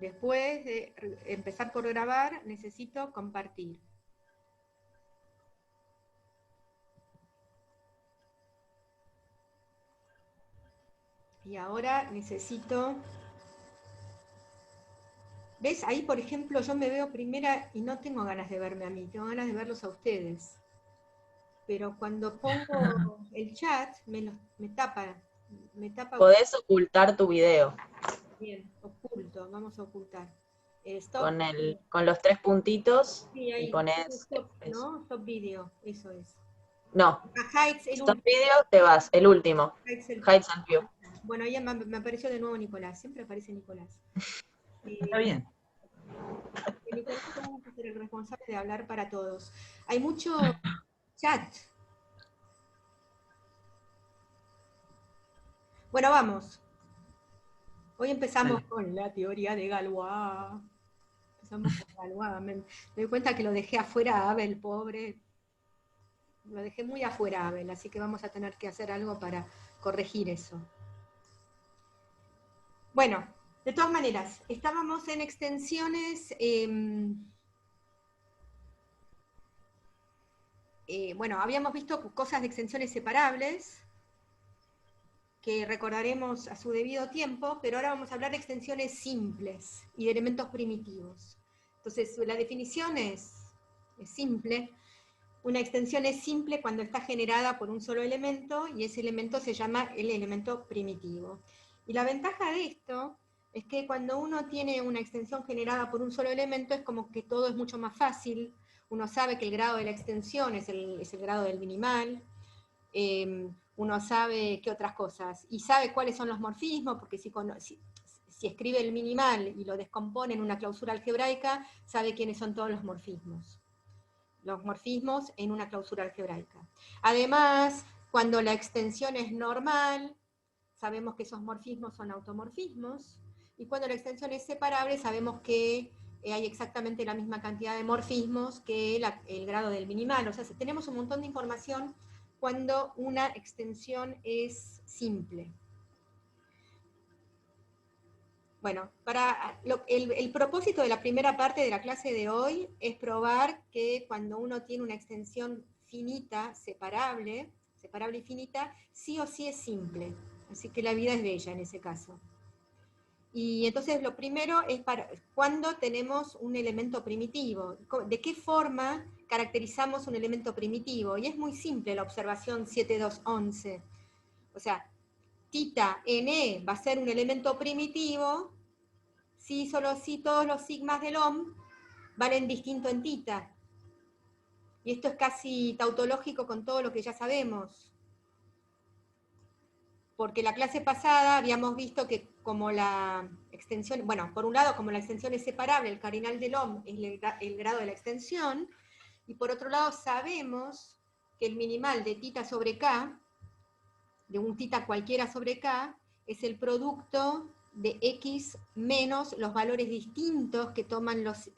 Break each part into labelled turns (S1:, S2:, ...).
S1: Después de empezar por grabar, necesito compartir. Y ahora necesito... ¿Ves? Ahí, por ejemplo, yo me veo primera y no tengo ganas de verme a mí, tengo ganas de verlos a ustedes. Pero cuando pongo el chat, me tapa.
S2: Podés ocultar tu video.
S1: Bien, oculto, vamos a ocultar. Stop.
S2: Con los 3 puntitos
S1: Sí,
S2: y
S1: ahí.
S2: pones
S1: Stop,
S2: eso.
S1: ¿no? Stop video, eso es.
S2: No,
S1: Hides el
S2: stop
S1: último.
S2: video, te vas, el último.
S1: Hides el...
S2: Hides and view.
S1: Bueno, ahí me apareció de nuevo Nicolás, siempre aparece Nicolás.
S3: Está bien.
S1: Nicolás, vamos a ser el responsable de hablar para todos. Hay mucho chat. Bueno, vamos. Hoy empezamos con la teoría de Galois. Empezamos con Galois. Me doy cuenta que lo dejé afuera a Abel, pobre. Lo dejé muy afuera a Abel, así que vamos a tener que hacer algo para corregir eso. Bueno, de todas maneras, estábamos en extensiones... bueno, habíamos visto cosas de extensiones separables, que recordaremos a su debido tiempo, pero ahora vamos a hablar de extensiones simples y de elementos primitivos. Entonces, la definición es simple. Una extensión es simple cuando está generada por un solo elemento, y ese elemento se llama el elemento primitivo. Y la ventaja de esto es que cuando uno tiene una extensión generada por un solo elemento, es como que todo es mucho más fácil. Uno sabe que el grado de la extensión es el grado del minimal, uno sabe qué otras cosas, y sabe cuáles son los morfismos, porque si escribe el minimal y lo descompone en una clausura algebraica, sabe quiénes son todos los morfismos en una clausura algebraica. Además, cuando la extensión es normal, sabemos que esos morfismos son automorfismos, y cuando la extensión es separable, sabemos que hay exactamente la misma cantidad de morfismos que el grado del minimal. O sea, tenemos un montón de información cuando una extensión es simple. Bueno, el propósito de la primera parte de la clase de hoy es probar que cuando uno tiene una extensión finita, separable y finita, sí o sí es simple. Así que la vida es bella en ese caso. Y entonces lo primero es cuando tenemos un elemento primitivo. ¿De qué forma caracterizamos un elemento primitivo? Y es muy simple la observación 7211. O sea, tita n va a ser un elemento primitivo si solo si todos los sigmas del OM valen distinto en tita. Y esto es casi tautológico con todo lo que ya sabemos. Porque la clase pasada habíamos visto que como la extensión, bueno, por un lado, como la extensión es separable, el cardinal del OM es el grado de la extensión, y por otro lado sabemos que el minimal de tita sobre k, de un tita cualquiera sobre k, es el producto de x menos los valores distintos que toman los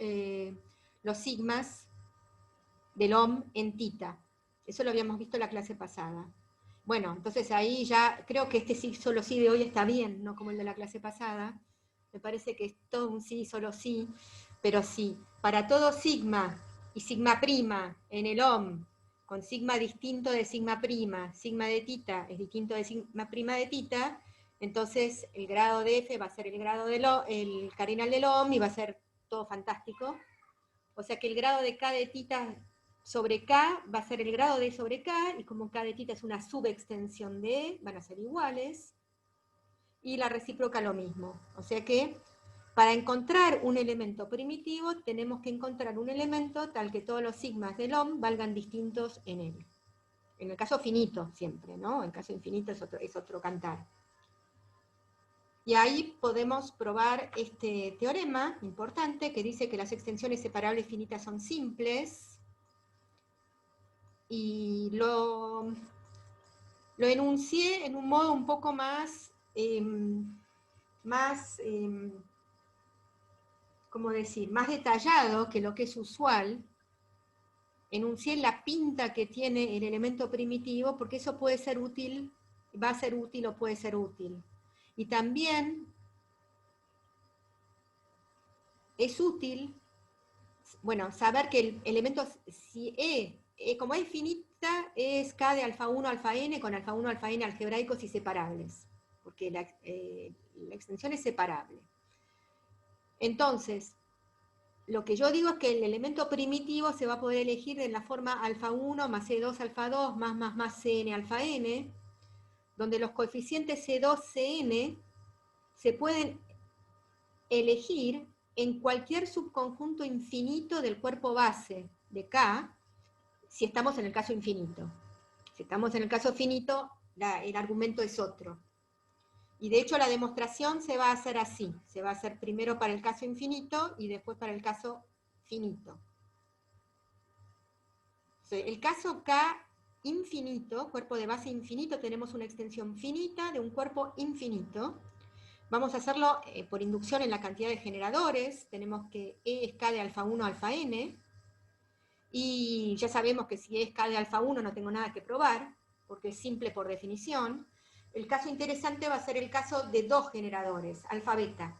S1: sigmas del OM en tita. Eso lo habíamos visto en la clase pasada. Bueno, entonces ahí ya creo que este sí, solo sí de hoy está bien, no como el de la clase pasada. Me parece que es todo un sí, solo sí, pero sí, para todo sigma y sigma prima en el OM, con sigma distinto de sigma prima, sigma de tita es distinto de sigma prima de tita, entonces el grado de F va a ser el cardinal del OM y va a ser todo fantástico. O sea que el grado de K de tita sobre K va a ser el grado de sobre K, y como K de tita es una subextensión de E, van a ser iguales, y la recíproca lo mismo. O sea que para encontrar un elemento primitivo tenemos que encontrar un elemento tal que todos los sigmas del OM valgan distintos en él. En el caso finito siempre, ¿no? En el caso infinito es otro cantar. Y ahí podemos probar este teorema importante que dice que las extensiones separables finitas son simples, y lo enuncié en un modo un poco más, ¿cómo decir?, más detallado que lo que es usual. Enuncié la pinta que tiene el elemento primitivo, porque eso puede ser útil, va a ser útil o puede ser útil. Y también es útil, bueno, saber que el elemento, si como es finita, es K de alfa 1, alfa n, con alfa 1, alfa n algebraicos y separables, porque la extensión es separable. Entonces, lo que yo digo es que el elemento primitivo se va a poder elegir de la forma alfa 1 más C2 alfa 2 más Cn alfa n, donde los coeficientes C2, Cn se pueden elegir en cualquier subconjunto infinito del cuerpo base de K, si estamos en el caso infinito. Si estamos en el caso finito, el argumento es otro. Y de hecho la demostración se va a hacer así. Se va a hacer primero para el caso infinito y después para el caso finito. El caso K infinito, cuerpo de base infinito, tenemos una extensión finita de un cuerpo infinito. Vamos a hacerlo por inducción en la cantidad de generadores. Tenemos que E es K de alfa 1 alfa n. Y ya sabemos que si es K de alfa 1 no tengo nada que probar, porque es simple por definición. El caso interesante va a ser el caso de dos generadores, alfa beta.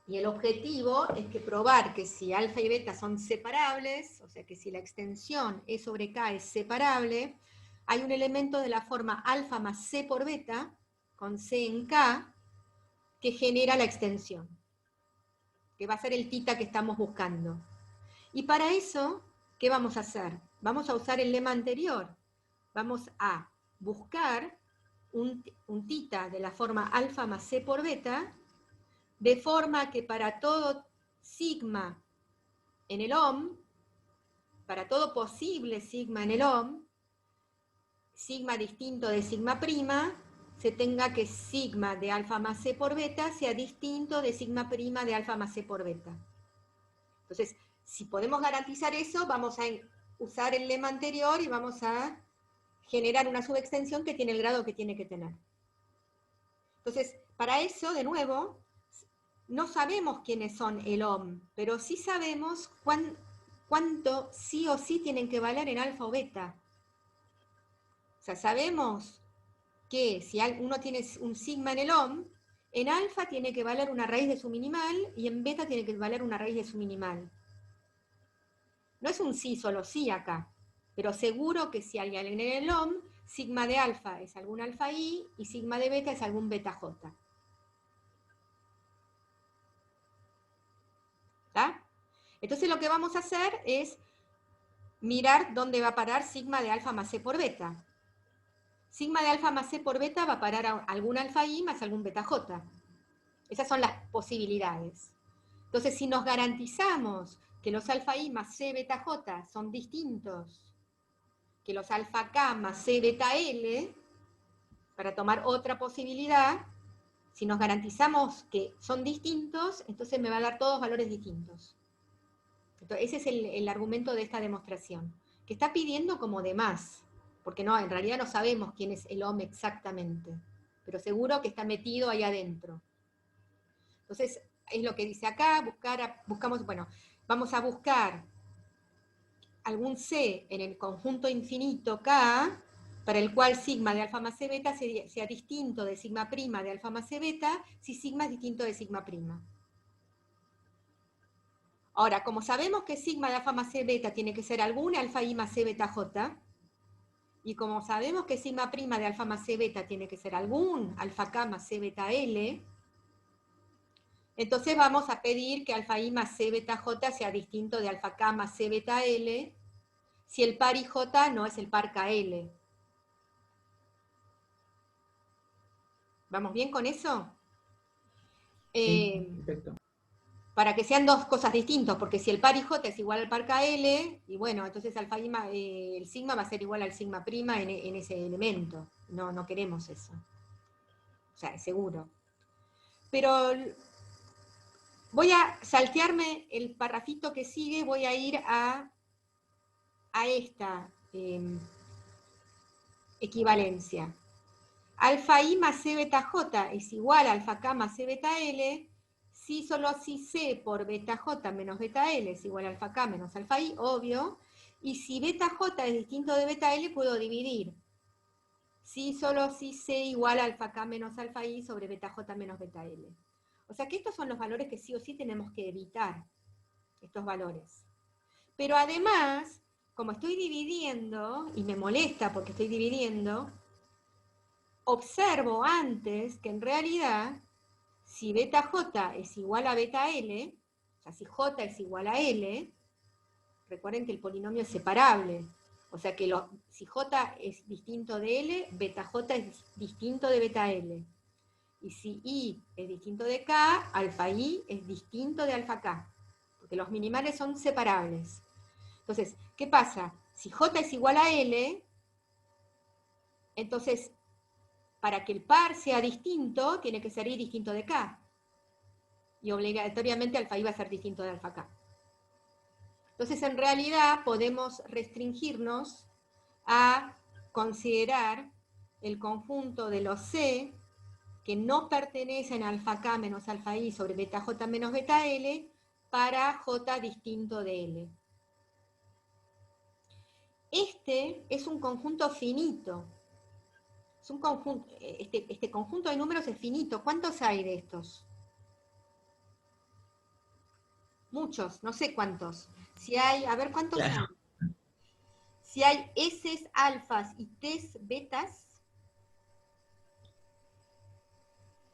S1: Y el objetivo es que probar que si alfa y beta son separables, o sea que si la extensión E sobre K es separable, hay un elemento de la forma alfa más C por beta, con C en K, que genera la extensión, que va a ser el tita que estamos buscando. Y para eso, ¿qué vamos a hacer? Vamos a usar el lema anterior. Vamos a buscar un tita de la forma alfa más C por beta, de forma que para todo sigma en el ohm, para todo posible sigma en el ohm, sigma distinto de sigma prima, se tenga que sigma de alfa más C por beta sea distinto de sigma prima de alfa más C por beta. Entonces, si podemos garantizar eso, vamos a usar el lema anterior y vamos a generar una subextensión que tiene el grado que tiene que tener. Entonces, para eso, de nuevo, no sabemos quiénes son el ohm, pero sí sabemos cuánto sí o sí tienen que valer en alfa o beta. O sea, sabemos que si uno tiene un sigma en el ohm, en alfa tiene que valer una raíz de su minimal y en beta tiene que valer una raíz de su minimal. No es un sí, solo sí acá, pero seguro que si hay alguien en el ohm, sigma de alfa es algún alfa i y sigma de beta es algún beta j. ¿Está? Entonces lo que vamos a hacer es mirar dónde va a parar sigma de alfa más c por beta. Sigma de alfa más c por beta va a parar a algún alfa i más algún beta j. Esas son las posibilidades. Entonces, si nos garantizamos que los alfa i más c beta j son distintos que los alfa k más c beta l, para tomar otra posibilidad, si nos garantizamos que son distintos, entonces me va a dar todos valores distintos. Entonces, ese es el argumento de esta demostración, que está pidiendo como de más, porque no, en realidad no sabemos quién es el ohm exactamente, pero seguro que está metido ahí adentro. Entonces, es lo que dice acá, buscamos, bueno, vamos a buscar algún C en el conjunto infinito K, para el cual sigma de alfa más C beta sea distinto de sigma prima de alfa más C beta, si sigma es distinto de sigma prima. Ahora, como sabemos que sigma de alfa más C beta tiene que ser algún alfa i más C beta J, y como sabemos que sigma prima de alfa más C beta tiene que ser algún alfa K más C beta L, entonces vamos a pedir que alfa i más C beta J sea distinto de alfa K más C beta L, si el par IJ no es el par KL. ¿Vamos bien con eso?
S3: Sí, perfecto.
S1: Para que sean dos cosas distintas, porque si el par IJ es igual al par KL, y bueno, entonces alfa I, el sigma va a ser igual al sigma prima en ese elemento. No queremos eso. O sea, seguro. Pero voy a saltearme el parrafito que sigue, voy a ir a esta equivalencia. Alfa i más c beta j es igual a alfa k más c beta l, si solo si c por beta j menos beta l es igual a alfa k menos alfa i, obvio, y si beta j es distinto de beta l, puedo dividir. Si solo si c igual a alfa k menos alfa i sobre beta j menos beta l. O sea que estos son los valores que sí o sí tenemos que evitar, estos valores. Pero además, como estoy dividiendo, y me molesta porque estoy dividiendo, observo antes que en realidad, si beta j es igual a beta l, o sea, si j es igual a l, recuerden que el polinomio es separable, o sea que si j es distinto de l, beta j es distinto de beta l. Y si i es distinto de k, alfa i es distinto de alfa k, porque los minimales son separables. Entonces, ¿qué pasa? Si j es igual a l, entonces, para que el par sea distinto, tiene que ser i distinto de k. Y obligatoriamente alfa i va a ser distinto de alfa k. Entonces, en realidad, podemos restringirnos a considerar el conjunto de los C que no pertenecen a alfa k menos alfa i sobre beta j menos beta l para j distinto de l. Este es un conjunto finito. Es un conjunto, este conjunto de números es finito. ¿Cuántos hay de estos? Muchos, no sé cuántos. Si hay, a ver cuántos hay. Si hay S alfas y T betas.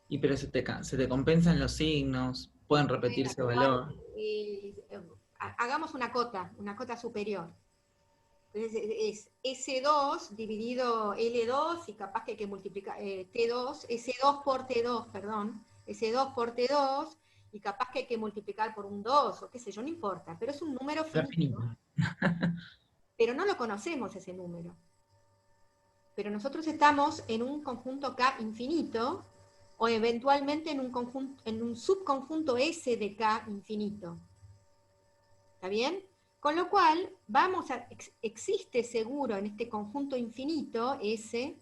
S3: Y pero se te compensan los signos, pueden repetirse valor.
S1: Hagamos una cota superior. Entonces es S2 dividido L2 y capaz que hay que multiplicar T2, S2 por T2, perdón, S2 por T2 y capaz que hay que multiplicar por un 2 o qué sé yo, no importa, pero es un número finito. Pero no lo conocemos ese número. Pero nosotros estamos en un conjunto K infinito o eventualmente en un subconjunto S de K infinito. ¿Está bien? Con lo cual, existe seguro en este conjunto infinito S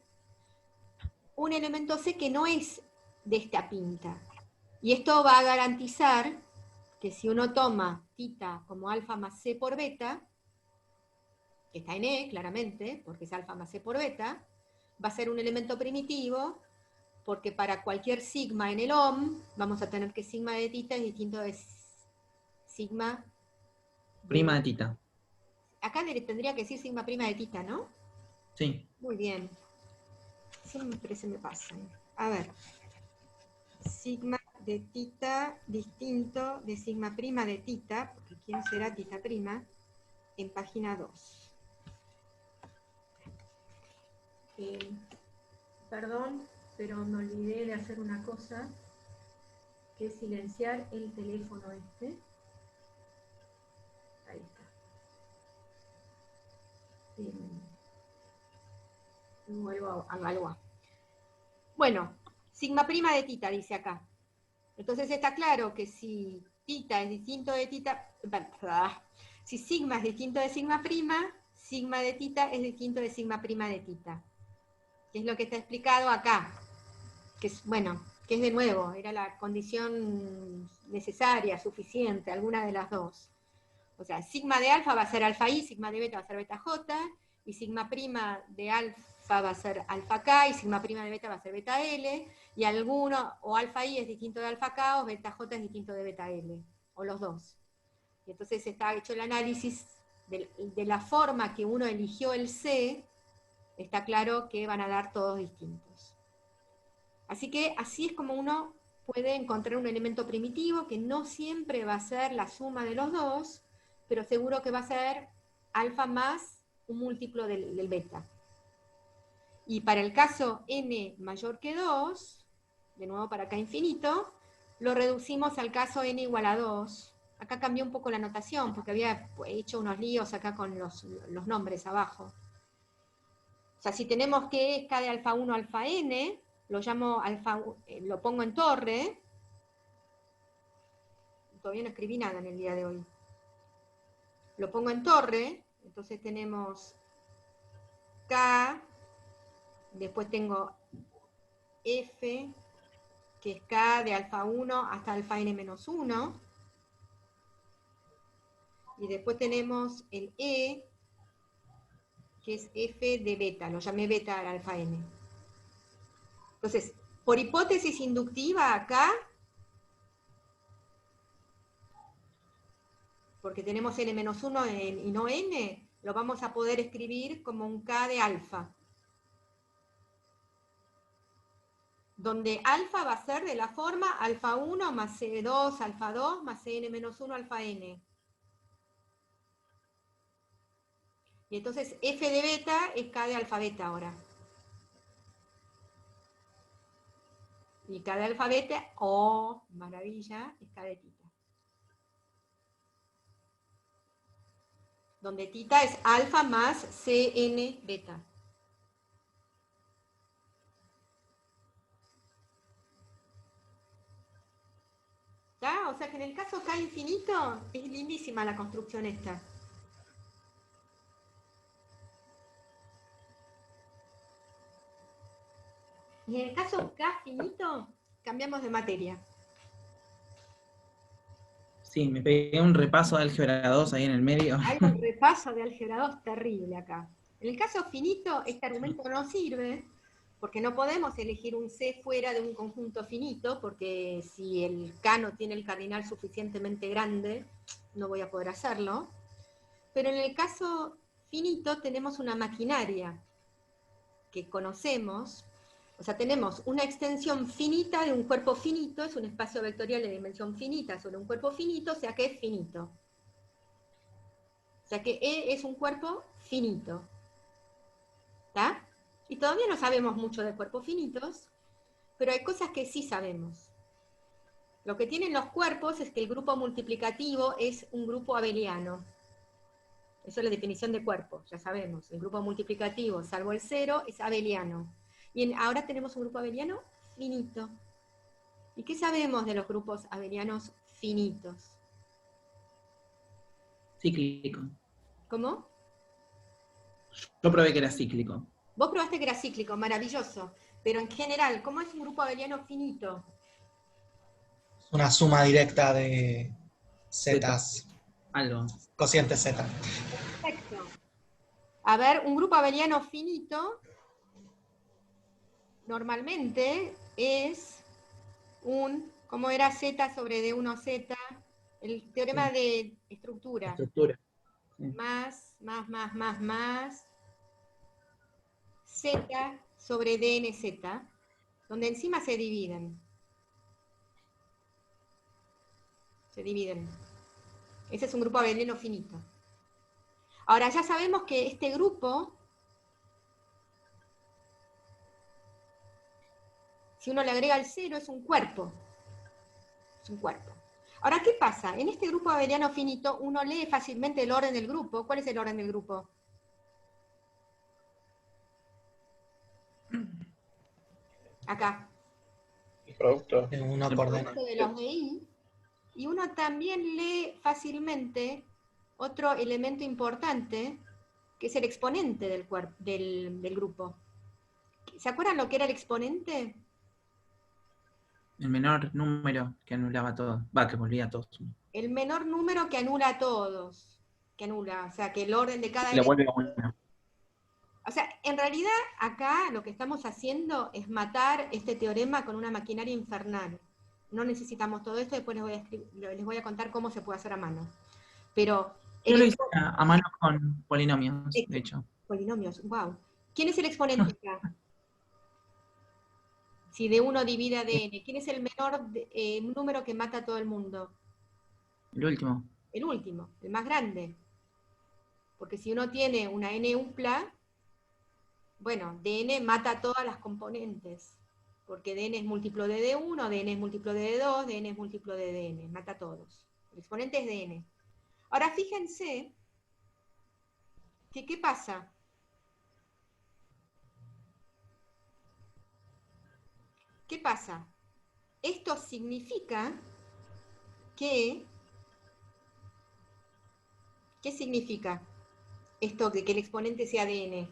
S1: un elemento C que no es de esta pinta. Y esto va a garantizar que si uno toma θ como alfa más C por beta, que está en E, claramente, porque es alfa más C por beta, va a ser un elemento primitivo, porque para cualquier sigma en el OM, vamos a tener que sigma de θ es distinto de sigma
S3: prima de θ.
S1: Acá tendría que decir sigma prima de θ, ¿no?
S3: Sí.
S1: Muy bien. Siempre se me pasa. A ver. Sigma de θ distinto de sigma prima de θ, porque ¿quién será θ prima? En página 2. Perdón, pero me olvidé de hacer una cosa, que es silenciar el teléfono este. Ahí está. Vuelvo a evaluar. Bueno, sigma prima de θ dice acá. Entonces está claro que si θ es distinto de θ, si sigma es distinto de sigma de θ es distinto de sigma prima de θ. Que es lo que está explicado acá. Que es, bueno, que es de nuevo, era la condición necesaria, suficiente, alguna de las dos. O sea, sigma de alfa va a ser alfa i, sigma de beta va a ser beta j, y sigma prima de alfa va a ser alfa k, y sigma prima de beta va a ser beta l, y alguno, o alfa i es distinto de alfa k, o beta j es distinto de beta l, o los dos. Y entonces está hecho el análisis de la forma que uno eligió el C, está claro que van a dar todos distintos. Así que así es como uno puede encontrar un elemento primitivo que no siempre va a ser la suma de los dos, pero seguro que va a ser alfa más un múltiplo del beta. Y para el caso n mayor que 2, de nuevo para acá infinito, lo reducimos al caso n igual a 2. Acá cambié un poco la notación, porque había hecho unos líos acá con los nombres abajo. O sea, si tenemos que es k de alfa 1 alfa n, lo llamo alfa, lo pongo en torre. Todavía no escribí nada en el día de hoy. Lo pongo en torre, entonces tenemos K, después tengo F, que es K de alfa 1 hasta alfa n menos 1, y después tenemos el E, que es F de beta, lo llamé beta al alfa n. Entonces, por hipótesis inductiva acá, porque tenemos n-1 y no n, lo vamos a poder escribir como un k de alfa. Donde alfa va a ser de la forma alfa 1 más c2 alfa 2 más cn-1 alfa n. Y entonces f de beta es k de alfa beta ahora. Y k de alfa beta, oh, maravilla, es k de tita. Donde tita es alfa más cn beta. ¿Ya? O sea que en el caso K infinito es lindísima la construcción esta. Y en el caso K finito, cambiamos de materia.
S3: Sí, me pegué un repaso de álgebra 2 ahí en el medio.
S1: Hay un repaso de álgebra 2 terrible acá. En el caso finito, este argumento no sirve, porque no podemos elegir un C fuera de un conjunto finito, porque si el K no tiene el cardinal suficientemente grande, no voy a poder hacerlo. Pero en el caso finito tenemos una maquinaria que conocemos, o sea, tenemos una extensión finita de un cuerpo finito, es un espacio vectorial de dimensión finita sobre un cuerpo finito, o sea que es finito. O sea que E es un cuerpo finito. ¿Está? Y todavía no sabemos mucho de cuerpos finitos, pero hay cosas que sí sabemos. Lo que tienen los cuerpos es que el grupo multiplicativo es un grupo abeliano. Eso es la definición de cuerpo, ya sabemos. El grupo multiplicativo, salvo el cero, es abeliano. Y ahora tenemos un grupo abeliano finito. ¿Y qué sabemos de los grupos abelianos finitos?
S3: Cíclico.
S1: ¿Cómo?
S3: Yo probé que era cíclico.
S1: Vos probaste que era cíclico, maravilloso. Pero en general, ¿cómo es un grupo abeliano finito?
S4: Una suma directa de zetas,
S3: Algo.
S4: cociente z.
S1: Perfecto. A ver, un grupo abeliano finito normalmente es ¿cómo era z sobre d1z? El teorema de estructura.
S3: Estructura. Sí.
S1: Más z sobre dnz, donde encima se dividen. Se dividen. Ese es un grupo abeliano finito. Ahora ya sabemos que este grupo, si uno le agrega el cero, es un cuerpo. Es un cuerpo. Ahora, ¿qué pasa? En este grupo abeliano finito, uno lee fácilmente el orden del grupo. ¿Cuál es el orden del grupo? Acá.
S5: El producto.
S4: De 1 por d.
S1: De los de I. Y uno también lee fácilmente otro elemento importante, que es el exponente del grupo. ¿Se acuerdan lo que era el exponente?
S3: El menor número que anulaba todo. Va, que volvía a todos.
S1: El menor número que anula a todos. Que anula, o sea, que el orden de cada
S3: Y lo vuelve
S1: elemento.
S3: a uno.
S1: O sea, en realidad acá lo que estamos haciendo es matar este teorema con una maquinaria infernal. No necesitamos todo esto, después les voy a contar cómo se puede hacer a mano. Pero
S3: Yo lo hice a mano con polinomios, de hecho.
S1: Polinomios, wow. ¿Quién es el exponente acá? Si de 1 divide a dn, ¿quién es el menor número que mata a todo el mundo?
S3: El último.
S1: El último, el más grande. Porque si uno tiene una n upla, bueno, dn mata a todas las componentes. Porque dn es múltiplo de d1, dn es múltiplo de d2, dn es múltiplo de dn, mata a todos. El exponente es dn. Ahora fíjense que ¿qué pasa? ¿Qué pasa? Esto significa que... ¿Qué significa esto de que el exponente sea dn?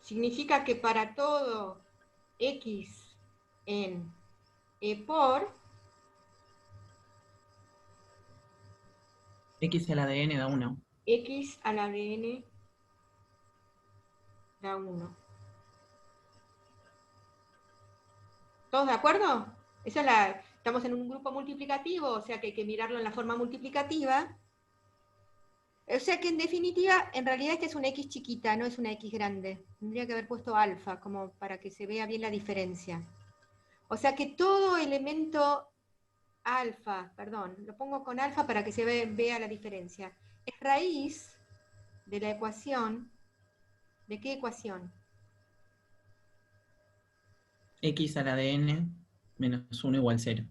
S1: Significa que para todo x en e por
S3: X a la de n da 1.
S1: x a la de n da 1. ¿Todos de acuerdo? Esa es Estamos en un grupo multiplicativo, o sea que hay que mirarlo en la forma multiplicativa. O sea que en definitiva, en realidad esta es una X chiquita, no es una X grande. Tendría que haber puesto alfa, como para que se vea bien la diferencia. O sea que todo elemento alfa, perdón, lo pongo con alfa para que se vea la diferencia. Es raíz de la ecuación. ¿De qué ecuación?
S3: X a la de n menos 1 igual 0.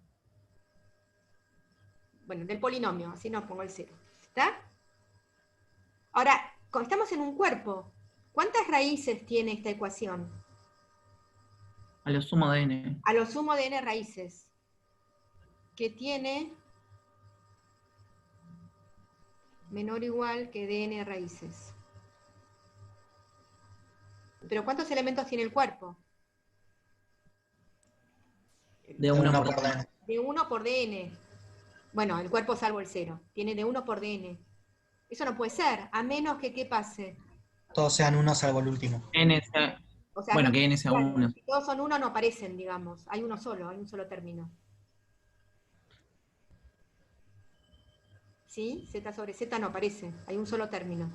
S1: Bueno, del polinomio, así no pongo el 0. ¿Está? Ahora, como estamos en un cuerpo, ¿cuántas raíces tiene esta ecuación?
S3: A lo sumo de n.
S1: A lo sumo de n raíces, que tiene menor o igual que de n raíces. Pero ¿cuántos elementos tiene el cuerpo?
S3: De 1 por
S4: por
S3: n.
S4: dn.
S1: De 1 por dn. Bueno, el cuerpo salvo el 0. Tiene de 1 por dn. Eso no puede ser, a menos que ¿qué pase?
S4: Todos sean uno salvo el último.
S3: N sea,
S1: O sea,
S3: bueno,
S1: no,
S3: que n sea
S1: claro,
S3: 1.
S1: si todos son 1 no aparecen, digamos. Hay uno solo, hay un solo término. ¿Sí? Z sobre Z no aparece, hay un solo término.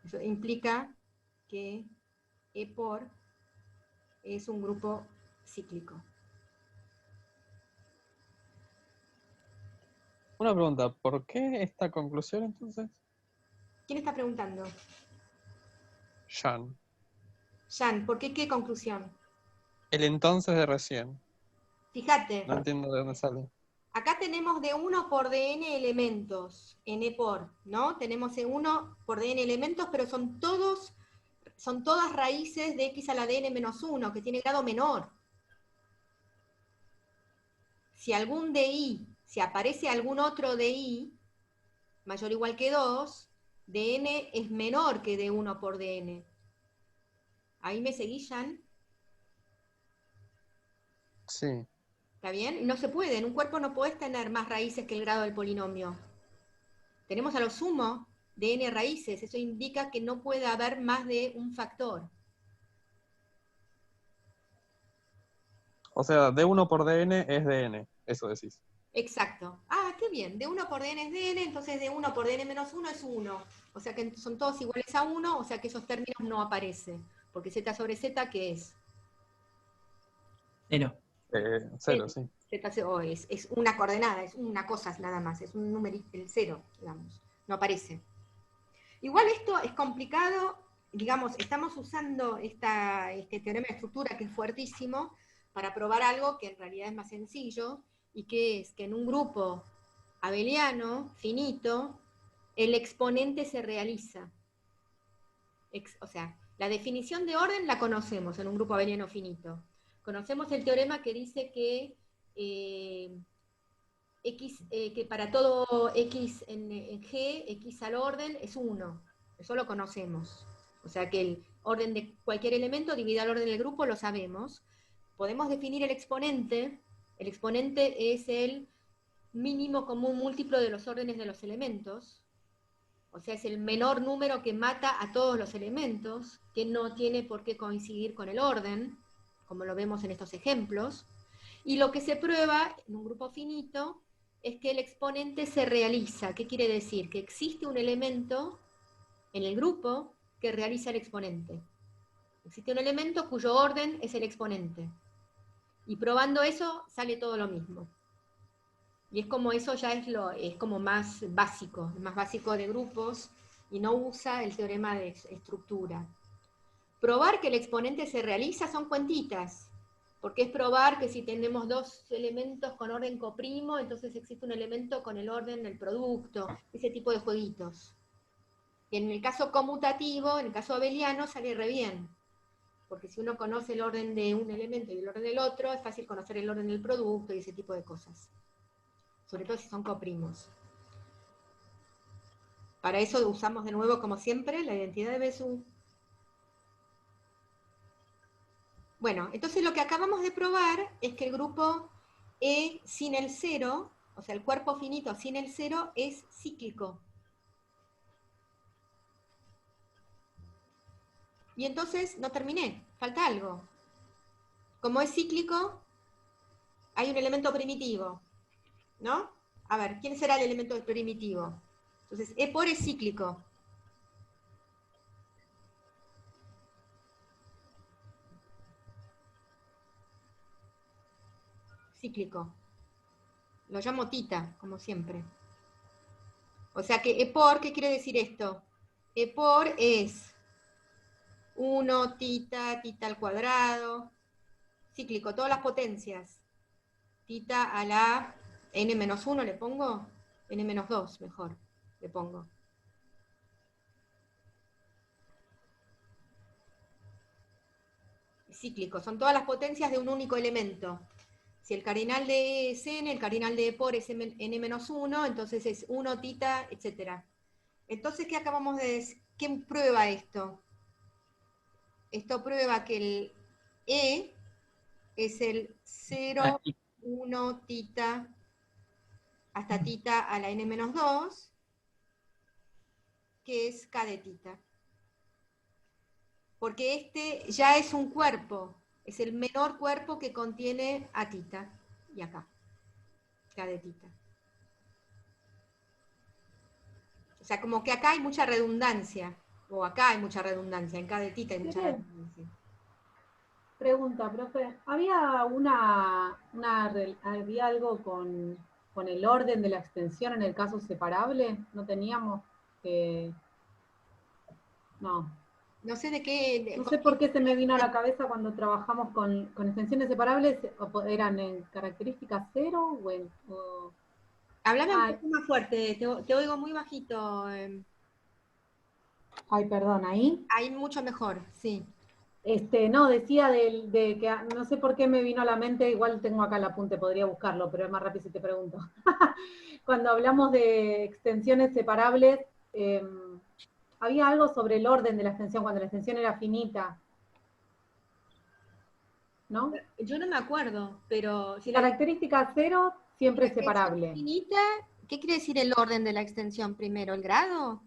S1: Eso implica que E por es un grupo cíclico.
S5: Una pregunta, ¿por qué esta conclusión entonces?
S1: ¿Quién está preguntando?
S5: Jan.
S1: Jan, ¿por qué qué conclusión?
S5: El entonces de recién.
S1: Fíjate,
S5: No entiendo de dónde sale.
S1: acá tenemos de 1 por dn elementos, n por, ¿no? Tenemos de 1 por dn elementos, pero son todas raíces de x a la dn menos 1, que tiene grado menor. Si algún DI, si aparece algún otro DI, mayor o igual que 2, dn es menor que de 1 por dn. ¿Ahí me seguís, Jan?
S5: Sí.
S1: ¿Está bien? Y no se puede, en un cuerpo no podés tener más raíces que el grado del polinomio. Tenemos a lo sumo de n raíces, eso indica que no puede haber más de un factor.
S5: O sea, d1 por dn es dn, eso decís.
S1: Exacto. Ah, qué bien, de 1 por dn es dn, entonces de 1 por dn menos 1 es 1. O sea que son todos iguales a 1, o sea que esos términos no aparecen. Porque z sobre z, ¿qué es?
S3: 0.
S5: 0, sí.
S1: Es una coordenada, es una cosa nada más, es un número, el 0, digamos, no aparece. Igual esto es complicado, digamos, estamos usando este teorema de estructura que es fuertísimo para probar algo que en realidad es más sencillo, y que es que en un grupo abeliano, finito, el exponente se realiza. O sea, la definición de orden la conocemos en un grupo abeliano finito. Conocemos el teorema que dice que que para todo x en G, x al orden es 1. Eso lo conocemos. O sea que el orden de cualquier elemento dividido al orden del grupo lo sabemos. Podemos definir el exponente. El exponente es el mínimo común múltiplo de los órdenes de los elementos. O sea, es el menor número que mata a todos los elementos, que no tiene por qué coincidir con el orden, como lo vemos en estos ejemplos. Y lo que se prueba en un grupo finito es que el exponente se realiza. ¿Qué quiere decir? Que existe un elemento en el grupo que realiza el exponente. Existe un elemento cuyo orden es el exponente. Y probando eso sale todo lo mismo. Y es como eso ya es como más básico de grupos, y no usa el teorema de estructura. Probar que el exponente se realiza son cuentitas, porque es probar que si tenemos dos elementos con orden coprimo, entonces existe un elemento con el orden del producto, ese tipo de jueguitos. Y en el caso conmutativo, en el caso abeliano, sale re bien, porque si uno conoce el orden de un elemento y el orden del otro, es fácil conocer el orden del producto y ese tipo de cosas. Sobre todo si son coprimos. Para eso usamos de nuevo, como siempre, la identidad de Bézout. Bueno, entonces lo que acabamos de probar es que el grupo E sin el 0, o sea, el cuerpo finito sin el 0, es cíclico. Y entonces no terminé, falta algo. Como es cíclico, hay un elemento primitivo, ¿no? A ver, ¿quién será el elemento primitivo? Entonces, E por es cíclico. Cíclico. Lo llamo tita, como siempre. O sea que E por, ¿qué quiere decir esto? E por es 1, tita, tita al cuadrado, cíclico, todas las potencias. Tita a la n-1 le pongo, n-2 mejor le pongo. Cíclico, son todas las potencias de un único elemento. Si el cardinal de E es n, el cardinal de E por es n-1, entonces es 1, tita, etc. Entonces, ¿qué acabamos de decir? ¿Qué prueba esto? Esto prueba que el E es el 0, 1, tita, hasta tita a la n-2, que es k de tita. Porque este ya es un cuerpo, es el menor cuerpo que contiene a tita, y acá, k de tita. O sea, como que acá hay mucha redundancia, o acá hay mucha redundancia, en k de tita hay mucha redundancia.
S6: Pregunta, profe, ¿había había algo con el orden de la extensión en el caso separable? ¿No teníamos que...? No.
S1: No sé de qué...
S6: No sé por qué se me vino a la cabeza cuando trabajamos con extensiones separables, ¿eran en características cero o en...?
S1: Háblame un poco más fuerte, te oigo muy bajito.
S6: Ay, perdón, ¿ahí?
S1: Ahí mucho mejor, sí.
S6: No, decía de que no sé por qué me vino a la mente, igual tengo acá el apunte, podría buscarlo, pero es más rápido si te pregunto. Cuando hablamos de extensiones separables, había algo sobre el orden de la extensión, cuando la extensión era finita, ¿no?
S1: Yo no me acuerdo, pero... Si
S6: Característica cero, siempre
S1: la
S6: separable.
S1: Finita, ¿qué quiere decir el orden de la extensión primero? ¿El grado?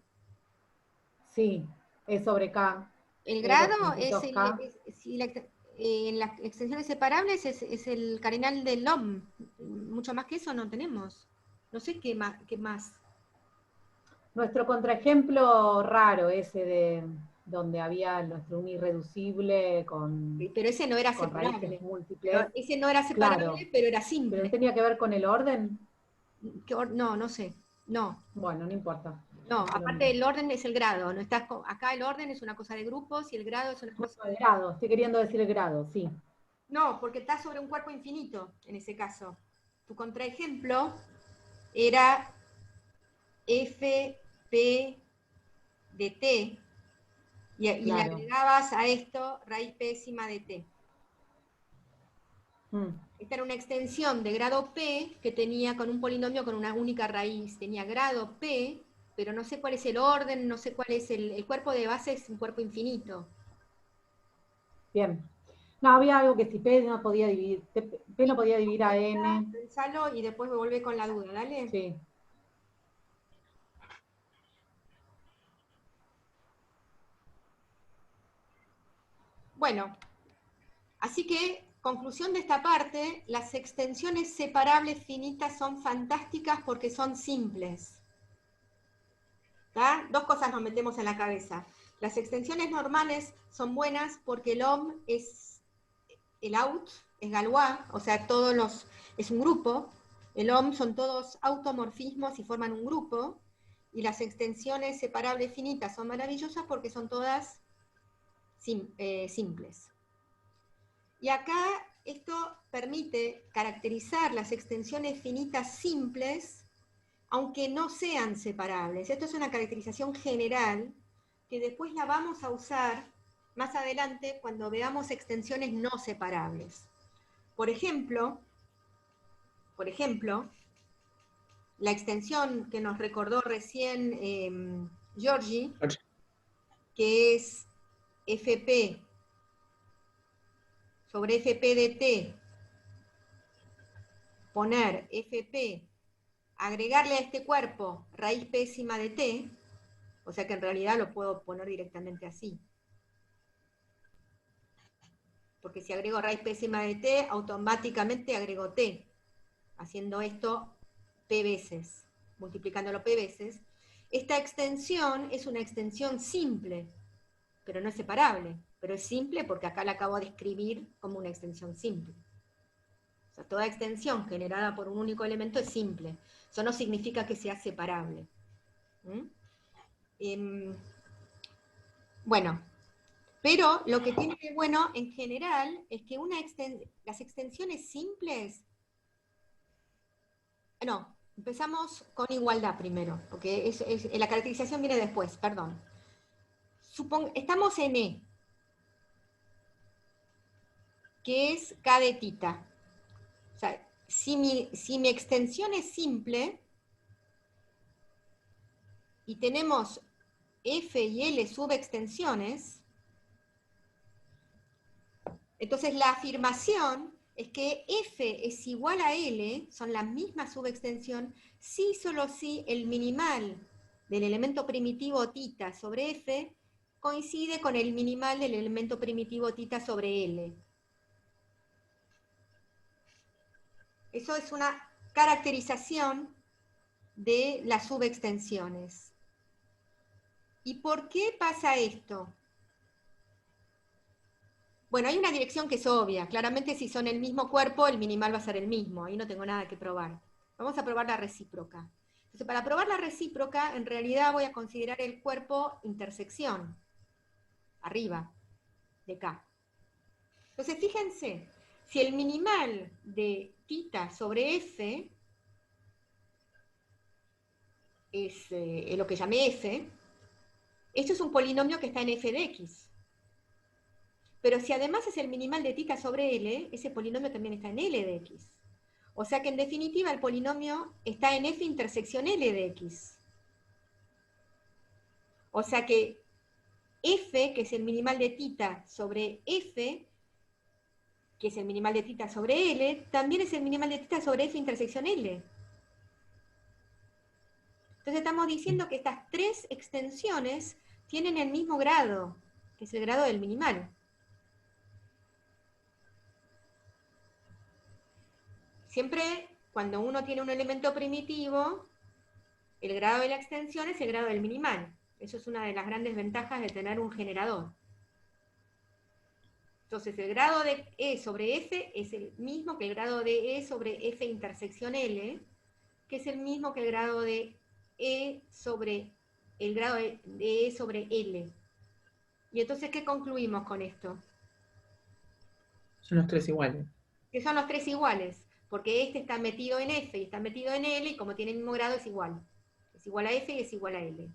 S6: Sí, es sobre K.
S1: El grado
S6: K.
S1: en las extensiones separables es el cardinal del LOM. Mucho más que eso no tenemos. No sé qué más.
S6: Nuestro contraejemplo raro, ese de donde había nuestro unirreducible con
S1: Pero ese no era
S6: con
S1: separable.
S6: raíces múltiples.
S1: Pero ese no era separable,
S6: Claro.
S1: pero era simple.
S6: ¿Pero tenía que ver con el orden?
S1: No, no sé. No.
S6: Bueno, no importa.
S1: No, aparte el orden es el grado. No estás acá el orden es una cosa de grupos y el grado es una cosa
S6: de grado. Estoy queriendo decir el grado, sí.
S1: No, porque está sobre un cuerpo infinito, en ese caso. Tu contraejemplo era FP de T, y le agregabas a esto raíz pésima de T. Esta era una extensión de grado P que tenía con un polinomio con una única raíz. Tenía grado P, pero no sé cuál es el orden, no sé cuál es el cuerpo de base, es un cuerpo infinito.
S6: Bien. No, había algo que si P no podía dividir, P no podía dividir a N.
S1: Pensalo y después me volvé con la duda, ¿dale?
S6: Sí.
S1: Bueno, así que, conclusión de esta parte, las extensiones separables finitas son fantásticas porque son simples. ¿Tá? Dos cosas nos metemos en la cabeza. Las extensiones normales son buenas porque el OM es el out, es Galois, o sea, es un grupo. El OM son todos automorfismos y forman un grupo. Y las extensiones separables finitas son maravillosas porque son todas simples. Y acá esto permite caracterizar las extensiones finitas simples, aunque no sean separables. Esto es una caracterización general que después la vamos a usar más adelante cuando veamos extensiones no separables. Por ejemplo, la extensión que nos recordó recién Giorgi, que es FP sobre FP de T, poner FP, agregarle a este cuerpo raíz pésima de T, o sea que en realidad lo puedo poner directamente así. porque si agrego raíz pésima de t, automáticamente agrego t, haciendo esto p veces, multiplicándolo p veces. Esta extensión es una extensión simple, pero no es separable, pero es simple porque acá la acabo de escribir como una extensión simple. O sea, toda extensión generada por un único elemento es simple. Eso no significa que sea separable. Bueno, pero lo que tiene de bueno en general es que las extensiones simples... No, empezamos con igualdad primero, porque la caracterización viene después, perdón. Estamos en E, que es K de tita. O sea, si mi extensión es simple, y tenemos F y L subextensiones, entonces la afirmación es que F es igual a L, son la misma subextensión, si solo si el minimal del elemento primitivo tita sobre F coincide con el minimal del elemento primitivo tita sobre L. Eso es una caracterización de las subextensiones. ¿Y por qué pasa esto? Bueno, hay una dirección que es obvia. Claramente si son el mismo cuerpo, el minimal va a ser el mismo. Ahí no tengo nada que probar. Vamos a probar la recíproca. Entonces, para probar la recíproca, en realidad voy a considerar el cuerpo intersección. Arriba, de K. Entonces, fíjense, si el minimal de tita sobre F es lo que llamé F, esto es un polinomio que está en F de X. Pero si además es el minimal de tita sobre L, ese polinomio también está en L de X. O sea que en definitiva el polinomio está en F intersección L de X. O sea que F, que es el minimal de tita sobre F, que es el minimal de tita sobre L, también es el minimal de tita sobre F intersección L. Entonces estamos diciendo que estas tres extensiones tienen el mismo grado, que es el grado del minimal. Siempre cuando uno tiene un elemento primitivo, el grado de la extensión es el grado del minimal. Eso es una de las grandes ventajas de tener un generador. Entonces el grado de E sobre F es el mismo que el grado de E sobre F intersección L, que es el mismo que el grado de E sobre el grado de E sobre L. Y entonces, ¿qué concluimos con esto?
S3: Son los tres iguales.
S1: Que son los tres iguales, porque este está metido en F y está metido en L, y como tiene el mismo grado es igual. Es igual a F y es igual a L.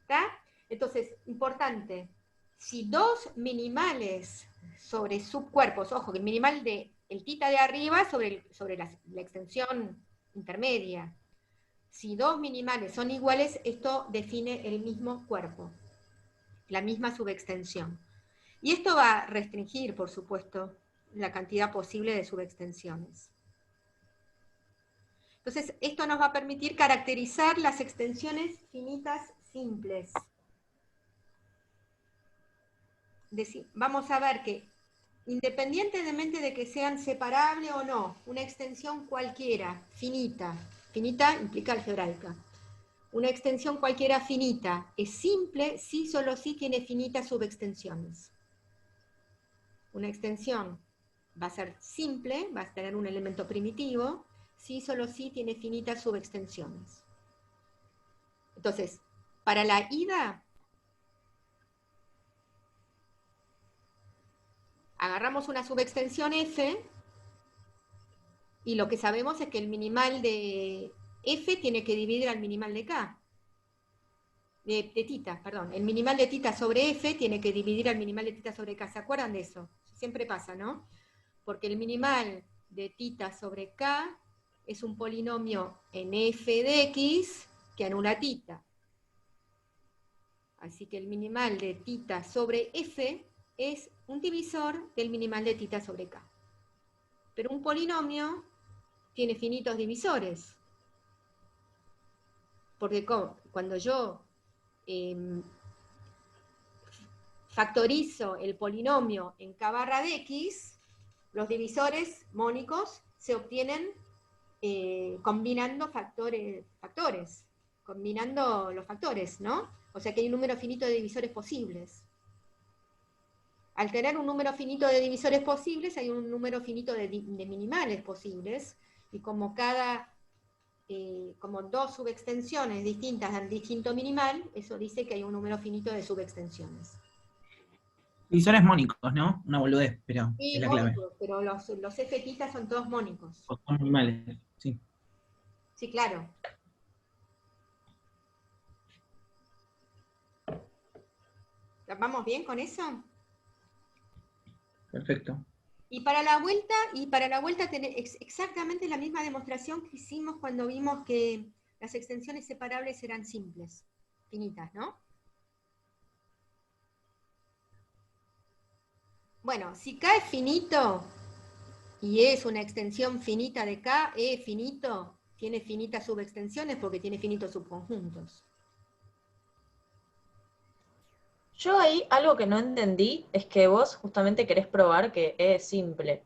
S1: ¿Está? Entonces, importante, si dos minimales sobre subcuerpos, ojo, que el minimal de el tita de arriba sobre la extensión intermedia, si dos minimales son iguales, esto define el mismo cuerpo, la misma subextensión. Y esto va a restringir, por supuesto, la cantidad posible de subextensiones. Entonces, esto nos va a permitir caracterizar las extensiones finitas simples. Vamos a ver que, independientemente de que sean separables o no, una extensión cualquiera, finita implica algebraica, una extensión cualquiera finita es simple si solo si tiene finitas subextensiones. Una extensión va a ser simple, va a tener un elemento primitivo, si solo si tiene finitas subextensiones. Entonces, para la ida, agarramos una subextensión F, y lo que sabemos es que el minimal de F tiene que dividir al minimal de K. De tita, perdón. El minimal de tita sobre F tiene que dividir al minimal de tita sobre K. ¿Se acuerdan de eso? Siempre pasa, ¿no? Porque el minimal de tita sobre K es un polinomio en F de X que anula tita. Así que el minimal de tita sobre F es un divisor del minimal de tita sobre K. Pero un polinomio tiene finitos divisores. Porque cuando yo factorizo el polinomio en k barra de x, los divisores mónicos se obtienen combinando combinando los factores, ¿no? O sea que hay un número finito de divisores posibles. Al tener un número finito de divisores posibles, hay un número finito de minimales posibles, y como como dos subextensiones distintas dan distinto minimal, eso dice que hay un número finito de subextensiones.
S3: Divisores mónicos, ¿no? Una boludez, pero
S1: Sí,
S3: es la clave.
S1: mónicos, pero los f son todos mónicos.
S3: O son animales, sí.
S1: Sí, claro. ¿Vamos bien con eso?
S3: Perfecto.
S1: Y para la vuelta tener exactamente la misma demostración que hicimos cuando vimos que las extensiones separables eran simples, finitas, ¿no? Bueno, si K es finito y es una extensión finita de K, E es finito, tiene finitas subextensiones porque tiene finitos subconjuntos.
S2: Yo ahí algo que no entendí es que vos justamente querés probar que es simple,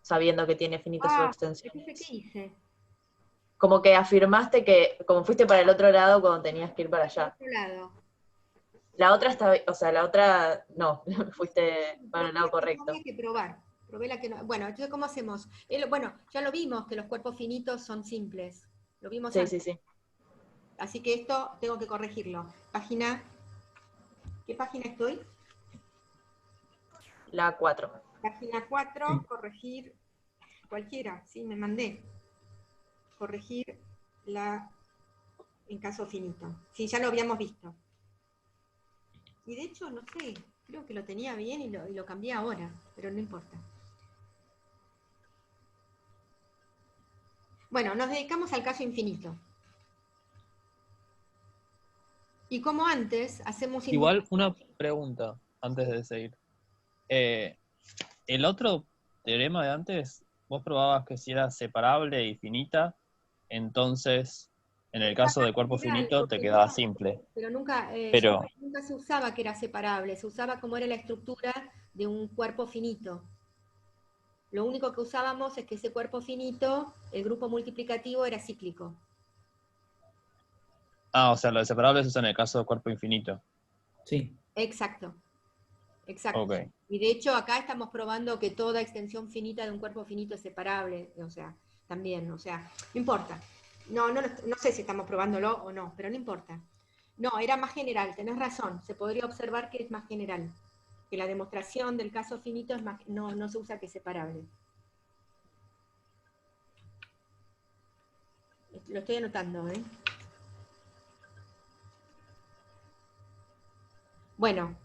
S2: sabiendo que tiene finitas subextensiones.
S1: ¿Qué hice?
S2: Como que afirmaste que, como fuiste para el otro lado cuando tenías que ir para allá.
S1: Otro lado.
S2: La otra está, o sea, la otra no, fuiste para el lado correcto.
S1: Había que probar. Probé la que no. Bueno, entonces, ¿cómo hacemos? Bueno, ya lo vimos, que los cuerpos finitos son simples. Lo vimos
S2: Sí,
S1: antes.
S2: sí, sí.
S1: Así que esto tengo que corregirlo. ¿Qué página estoy?
S2: La 4.
S1: Página 4, corregir cualquiera, sí, me mandé. Corregir en caso finito. Sí, ya lo habíamos visto. Y de hecho, no sé, creo que lo tenía bien y lo cambié ahora, pero no importa. Bueno, nos dedicamos al caso infinito. Y como antes, hacemos...
S5: Igual una pregunta antes de seguir. El otro teorema de antes, vos probabas que si era separable y finita, entonces en el caso de cuerpo finito te quedaba simple.
S1: Pero nunca se usaba que era separable, se usaba como era la estructura de un cuerpo finito. Lo único que usábamos es que ese cuerpo finito, el grupo multiplicativo era cíclico.
S5: Ah, o sea, lo de separable se usa en el caso de cuerpo infinito.
S3: Sí.
S1: Exacto. Exacto.
S5: Okay.
S1: Y de hecho acá estamos probando que toda extensión finita de un cuerpo finito es separable, o sea, también, o sea, no importa. No sé si estamos probándolo o no, pero no importa. No, era más general, tenés razón, se podría observar que es más general, que la demostración del caso finito es más, no se usa que es separable. Lo estoy anotando, ¿eh? Bueno,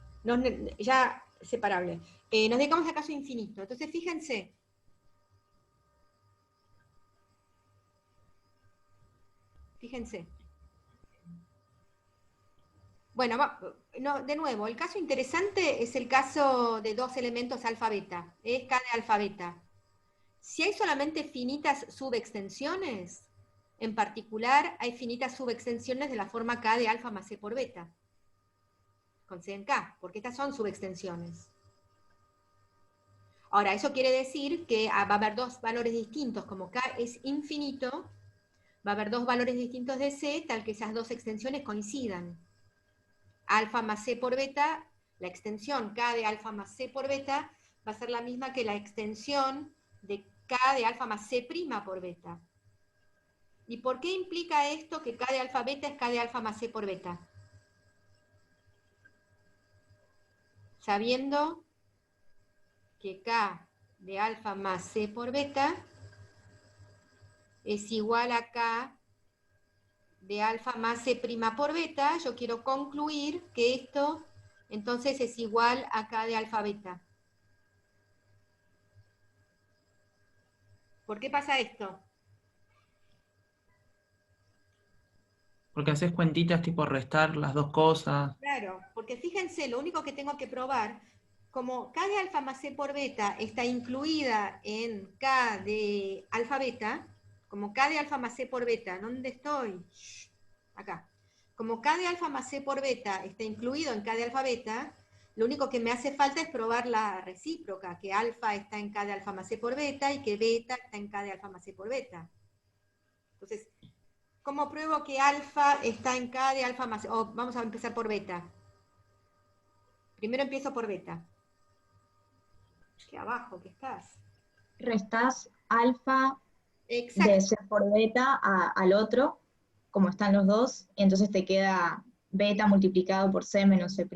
S1: ya separable. Nos dedicamos al caso infinito. Entonces, fíjense. Fíjense. Bueno, de nuevo, el caso interesante es el caso de dos elementos alfa-beta. Es K de alfa-beta. Si hay solamente finitas subextensiones, en particular hay finitas subextensiones de la forma K de alfa más C por beta. Con C en K, porque estas son subextensiones. Ahora, eso quiere decir que va a haber dos valores distintos, como K es infinito, va a haber dos valores distintos de C, tal que esas dos extensiones coincidan. Alfa más C por beta, la extensión K de alfa más C por beta, va a ser la misma que la extensión de K de alfa más C' por beta. ¿Y por qué implica esto que K de alfa beta es K de alfa más C por beta? Sabiendo que K de alfa más C por beta es igual a K de alfa más C' por beta, yo quiero concluir que esto entonces es igual a K de alfa beta. ¿Por qué pasa esto?
S3: Porque haces cuentitas tipo restar las dos cosas.
S1: Claro, porque fíjense, lo único que tengo que probar, como K de alfa más C por beta está incluida en K de alfa beta, como K de alfa más C por beta, ¿dónde estoy? Acá. como K de alfa más C por beta está incluido en K de alfa beta, lo único que me hace falta es probar la recíproca, que alfa está en K de alfa más C por beta y que beta está en K de alfa más C por beta. Entonces, ¿cómo pruebo que alfa está en K de alfa más C? Vamos a empezar por beta. Primero empiezo por beta. ¿Qué abajo? ¿Qué estás?
S7: Restás alfa
S1: Exacto.
S7: de C por beta al otro, como están los dos, y entonces te queda beta multiplicado por C menos C'.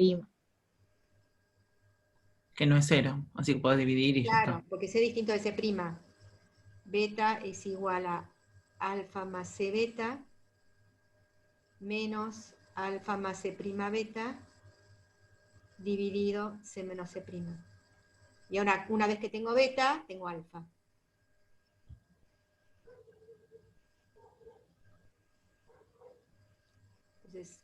S3: Que no es 0, así que podés dividir y ya
S1: Claro,
S3: está.
S1: porque C distinto de C'. Beta es igual a alfa más C beta menos alfa más C' beta dividido C menos C'. Y ahora, una vez que tengo beta, tengo alfa. Entonces,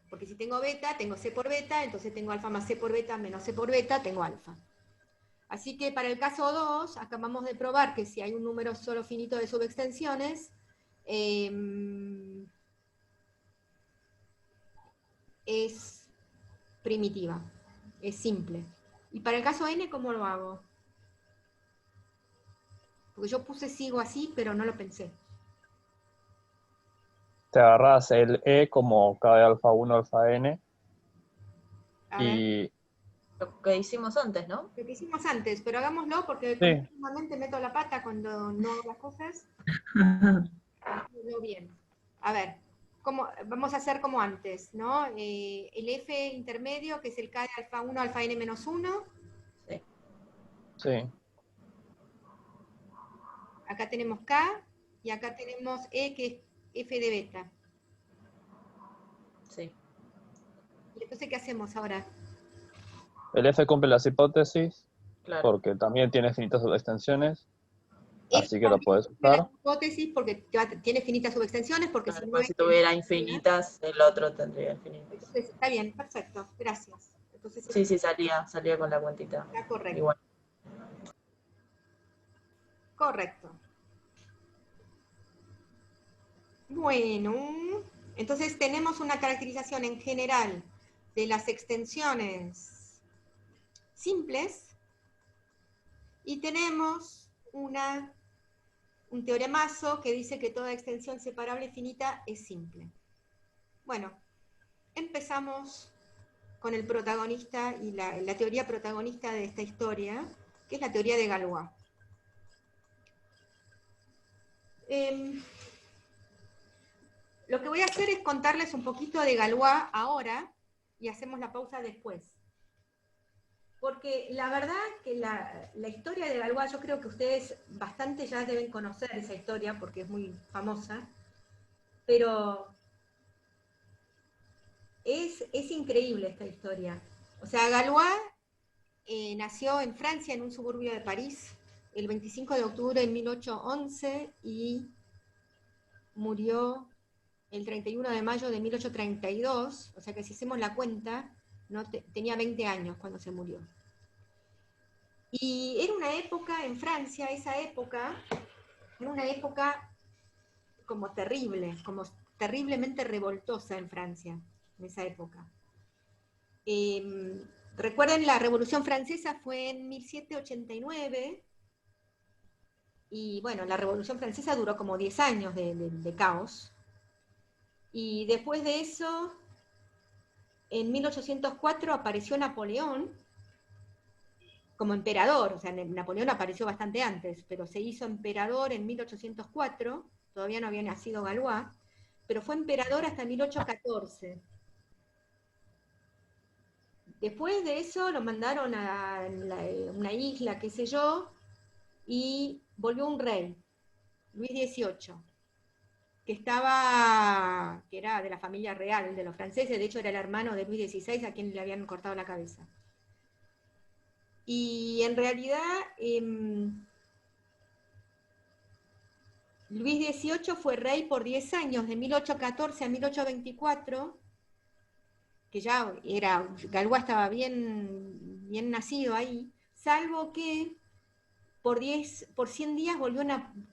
S1: porque si tengo beta, tengo C por beta, entonces tengo alfa más C por beta menos C por beta, tengo alfa. Así que para el caso 2, acabamos de probar que si hay un número solo finito de subextensiones, es primitiva, es simple. Y para el caso n, ¿cómo lo hago? Porque yo puse sigo así, pero no lo pensé.
S5: Te agarrás el E como K de alfa 1, alfa n,
S1: A ver,
S5: y
S2: Lo que hicimos antes, ¿no?
S1: lo que hicimos antes, pero hagámoslo porque
S5: Sí.
S1: últimamente meto la pata cuando no hago las cosas. Hagámoslo bien. A ver, vamos a hacer como antes, ¿no? El F intermedio, que es el K de alfa 1, alfa n menos 1.
S2: Sí.
S5: sí,
S1: Acá tenemos K y acá tenemos E, que es F de beta.
S2: Sí.
S1: ¿Y entonces qué hacemos ahora?
S5: el F cumple las hipótesis,
S2: Claro.
S5: porque también tiene finitas subextensiones,
S1: F
S5: así que lo puedes
S1: cumple
S5: usar.
S1: las hipótesis porque tiene finitas subextensiones, porque
S2: Claro,
S1: si no
S2: pues si
S1: es
S2: tuviera infinitas, el otro tendría infinitas.
S1: Entonces, está bien, perfecto, gracias. Entonces,
S2: Sí, salía con la cuentita.
S1: está correcto.
S2: Igual.
S1: Correcto. Bueno, entonces tenemos una caracterización en general de las extensiones simples y tenemos un teoremazo que dice que toda extensión separable finita es simple. Bueno, empezamos con el protagonista y la teoría protagonista de esta historia, que es la teoría de Galois. Lo que voy a hacer es contarles un poquito de Galois ahora y hacemos la pausa después. Porque la verdad que la historia de Galois, yo creo que ustedes bastante ya deben conocer esa historia porque es muy famosa, pero es increíble esta historia. O sea, Galois nació en Francia, en un suburbio de París, el 25 de octubre de 1811 y murió el 31 de mayo de 1832, o sea que si hacemos la cuenta, tenía 20 años cuando se murió. Y era una época en Francia, esa época, era una época como terrible, como terriblemente revoltosa en Francia, en esa época. Recuerden, la Revolución Francesa fue en 1789, y bueno, la Revolución Francesa duró como 10 años de caos. Y después de eso, en 1804 apareció Napoleón como emperador, o sea, Napoleón apareció bastante antes, pero se hizo emperador en 1804, todavía no había nacido Galois, pero fue emperador hasta 1814. Después de eso lo mandaron a una isla, qué sé yo, y volvió un rey, Luis XVIII, que era de la familia real de los franceses, de hecho era el hermano de Luis XVI a quien le habían cortado la cabeza. Y en realidad, Luis XVIII fue rey por 10 años, de 1814 a 1824, que ya Galois estaba bien nacido ahí, salvo que por 100 días volvió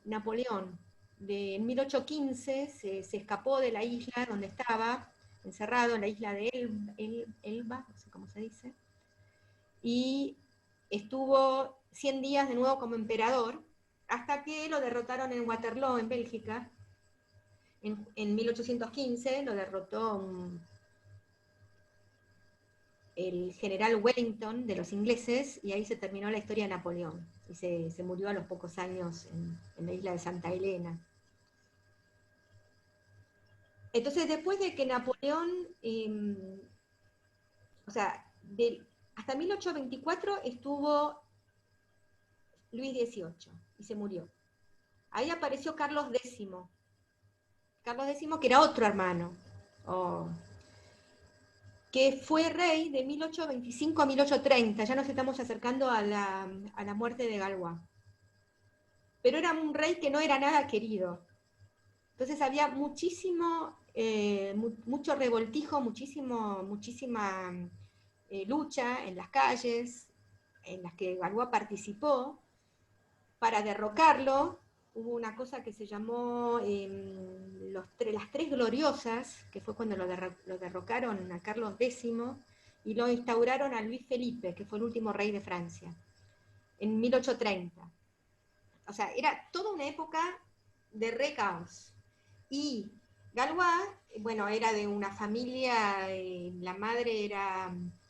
S1: Napoleón. en 1815 se escapó de la isla donde estaba, encerrado en la isla de Elba, no sé cómo se dice, y estuvo 100 días de nuevo como emperador, hasta que lo derrotaron en Waterloo, en Bélgica. En 1815 lo derrotó el general Wellington de los ingleses, y ahí se terminó la historia de Napoleón, y se murió a los pocos años en la isla de Santa Elena. Entonces, después de que Napoleón, o sea, hasta 1824 estuvo Luis XVIII, y se murió. Ahí apareció Carlos X, que era otro hermano, que fue rey de 1825 a 1830, ya nos estamos acercando a la muerte de Galois. Pero era un rey que no era nada querido. Entonces había muchísimo, mucho revoltijo, muchísima lucha en las calles, en las que Galois participó, para derrocarlo. Hubo una cosa que se llamó las Tres Gloriosas, que fue cuando lo derrocaron a Carlos X, y lo instauraron a Luis Felipe, que fue el último rey de Francia, en 1830. O sea, era toda una época de re caos. Y Galois, bueno, era de una familia, la madre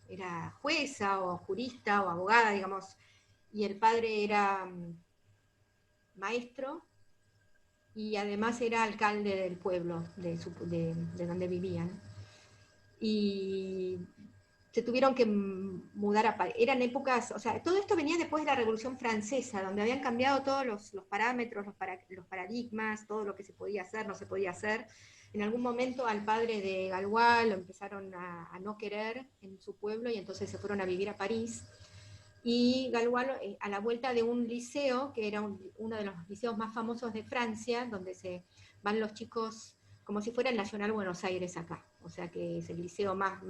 S1: era jueza o jurista o abogada, digamos, y el padre era maestro, y además era alcalde del pueblo de donde vivían. Y se tuvieron que mudar a París. Eran épocas, o sea, todo esto venía después de la Revolución Francesa, donde habían cambiado todos los parámetros, los paradigmas, todo lo que se podía hacer, no se podía hacer. En algún momento al padre de Galois lo empezaron a no querer en su pueblo, y entonces se fueron a vivir a París. Y Galois, a la vuelta de un liceo, que era uno de los liceos más famosos de Francia, donde se van los chicos como si fuera el Nacional Buenos Aires acá, o sea que es el liceo más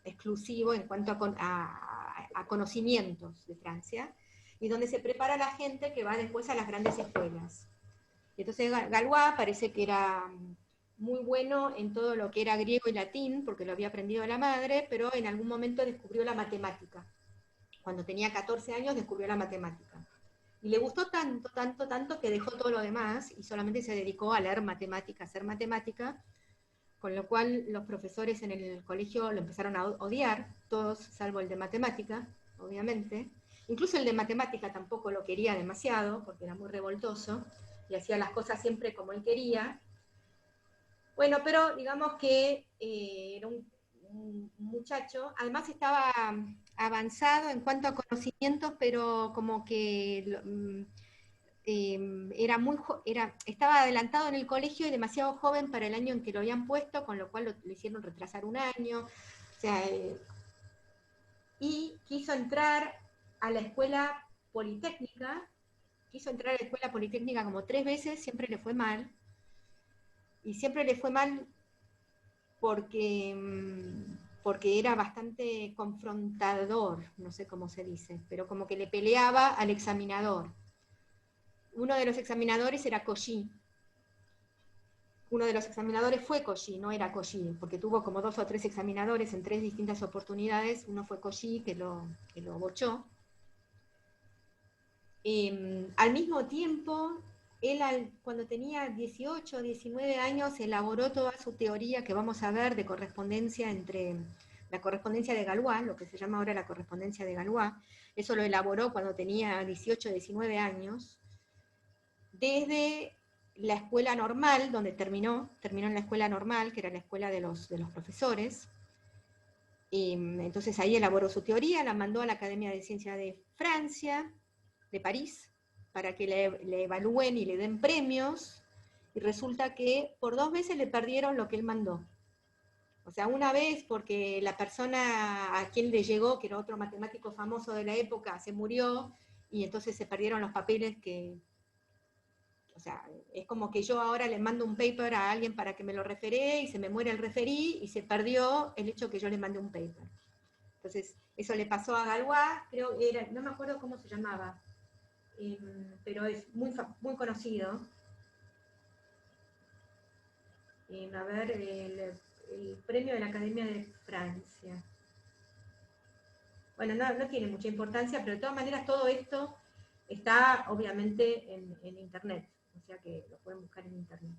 S1: exclusivo en cuanto a conocimientos de Francia, y donde se prepara la gente que va después a las grandes escuelas. Entonces Galois parece que era muy bueno en todo lo que era griego y latín, porque lo había aprendido de la madre, pero en algún momento descubrió la matemática. Cuando tenía 14 años descubrió la matemática. Y le gustó tanto, tanto, tanto, que dejó todo lo demás y solamente se dedicó a leer matemática, a hacer matemática, con lo cual los profesores en el colegio lo empezaron a odiar, todos salvo el de matemática, obviamente. Incluso el de matemática tampoco lo quería demasiado, porque era muy revoltoso, y hacía las cosas siempre como él quería. Bueno, pero digamos que era un muchacho, además estaba avanzado en cuanto a conocimientos, pero como que estaba adelantado en el colegio y demasiado joven para el año en que lo habían puesto, con lo cual lo hicieron retrasar un año. O sea, y quiso entrar a la escuela politécnica, como 3 veces, siempre le fue mal. Y siempre le fue mal porque era bastante confrontador, no sé cómo se dice, pero como que le peleaba al examinador. Uno de los examinadores era Cauchy. Uno de los examinadores fue Cauchy, no era Cauchy, porque tuvo como 2 o 3 examinadores en 3 distintas oportunidades. Uno fue Cauchy, que lo bochó. Al mismo tiempo, él cuando tenía 18 o 19 años elaboró toda su teoría que vamos a ver de correspondencia entre la correspondencia de Galois, lo que se llama ahora la correspondencia de Galois. Eso lo elaboró cuando tenía 18 o 19 años, desde la escuela normal, donde terminó en la escuela normal, que era la escuela de los profesores. Entonces ahí elaboró su teoría, la mandó a la Academia de Ciencias de Francia, de París, para que le evalúen y le den premios, y resulta que por 2 veces le perdieron lo que él mandó. O sea, una vez porque la persona a quien le llegó, que era otro matemático famoso de la época, se murió, y entonces se perdieron los papeles o sea, es como que yo ahora le mando un paper a alguien para que me lo referee, y se me muere el referí, y se perdió el hecho que yo le mandé un paper. Entonces, eso le pasó a Galois, creo que era, no me acuerdo cómo se llamaba, pero es muy conocido. A ver, el premio de la Academia de Francia. Bueno, no tiene mucha importancia, pero de todas maneras todo esto está obviamente en internet, o sea que lo pueden buscar en internet.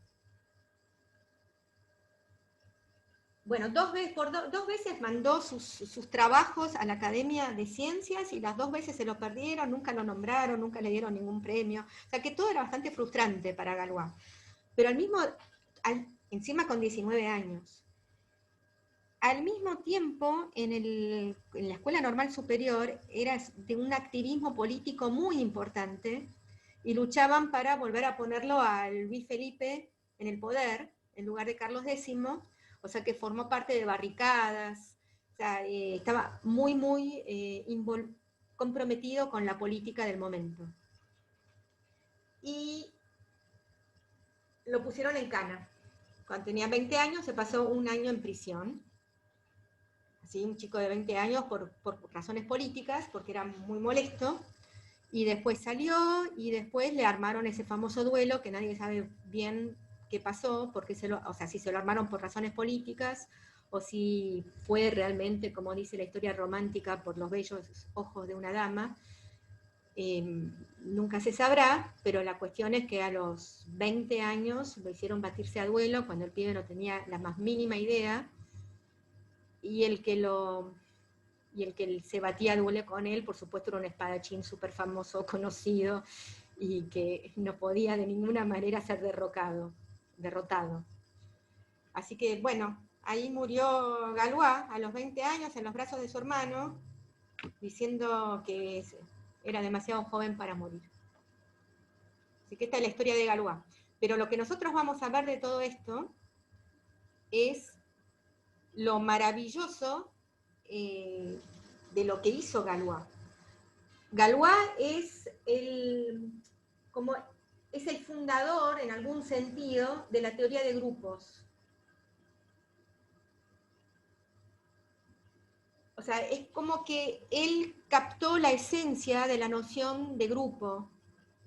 S1: Bueno, dos veces mandó sus trabajos a la Academia de Ciencias y las 2 veces se lo perdieron, nunca lo nombraron, nunca le dieron ningún premio. O sea que todo era bastante frustrante para Galois. Pero encima con 19 años. Al mismo tiempo, en la Escuela Normal Superior era de un activismo político muy importante y luchaban para volver a ponerlo a Luis Felipe en el poder, en lugar de Carlos X, o sea que formó parte de barricadas, o sea, estaba muy comprometido con la política del momento. Y lo pusieron en cana. Cuando tenía 20 años se pasó 1 año en prisión. Así, un chico de 20 años por razones políticas, porque era muy molesto, y después salió, y después le armaron ese famoso duelo, que nadie sabe bien qué pasó, porque o sea, si se lo armaron por razones políticas, o si fue realmente, como dice la historia romántica, por los bellos ojos de una dama, nunca se sabrá, pero la cuestión es que a los 20 años lo hicieron batirse a duelo, cuando el pibe no tenía la más mínima idea, y el que se batía a duelo con él, por supuesto, era un espadachín súper famoso, conocido, y que no podía de ninguna manera ser derrotado. Así que, bueno, ahí murió Galois a los 20 años en los brazos de su hermano, diciendo que era demasiado joven para morir. Así que esta es la historia de Galois. Pero lo que nosotros vamos a ver de todo esto es lo maravilloso de lo que hizo Galois. Galois es el fundador, en algún sentido, de la teoría de grupos. O sea, es como que él captó la esencia de la noción de grupo,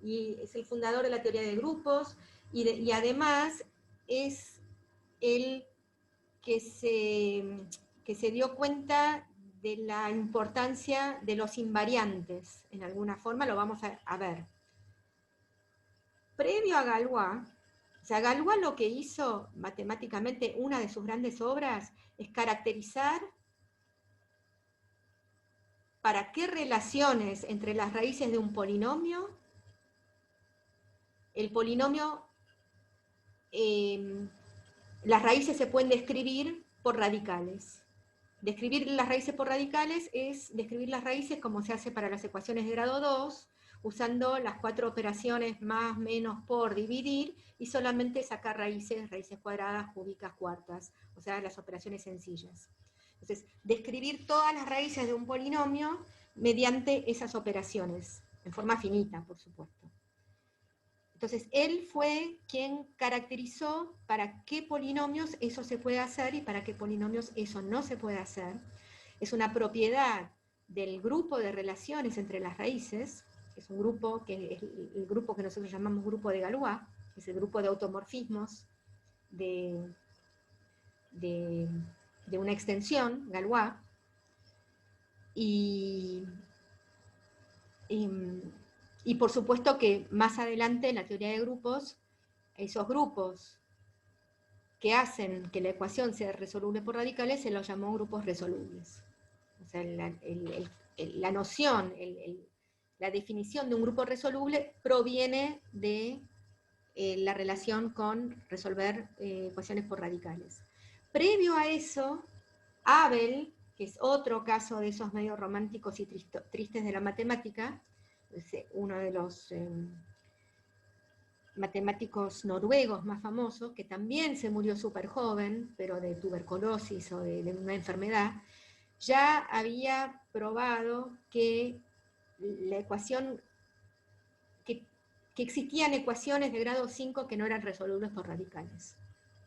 S1: y es el fundador de la teoría de grupos, y además es el que se dio cuenta de la importancia de los invariantes, en alguna forma lo vamos a ver. Previo a Galois, o sea, Galois lo que hizo matemáticamente, una de sus grandes obras, es caracterizar para qué relaciones entre las raíces de un polinomio, el polinomio, las raíces se pueden describir por radicales. Describir las raíces por radicales es describir las raíces como se hace para las ecuaciones de grado 2, usando las 4 operaciones más, menos, por, dividir, y solamente sacar raíces cuadradas, cúbicas, cuartas, o sea, las operaciones sencillas. Entonces, describir todas las raíces de un polinomio mediante esas operaciones, en forma finita, por supuesto. Entonces, él fue quien caracterizó para qué polinomios eso se puede hacer y para qué polinomios eso no se puede hacer. Es una propiedad del grupo de relaciones entre las raíces, que es un grupo que es el grupo que nosotros llamamos grupo de Galois, que es el grupo de automorfismos de una extensión, Galois, y por supuesto que más adelante en la teoría de grupos, esos grupos que hacen que la ecuación sea resoluble por radicales se los llamó grupos resolubles. O sea, la noción, la definición de un grupo resoluble proviene de la relación con resolver ecuaciones por radicales. Previo a eso, Abel, que es otro caso de esos medios románticos y tristes de la matemática, uno de los matemáticos noruegos más famosos, que también se murió súper joven, pero de tuberculosis o de una enfermedad, ya había probado que la ecuación, que existían ecuaciones de grado 5 que no eran resolubles por radicales.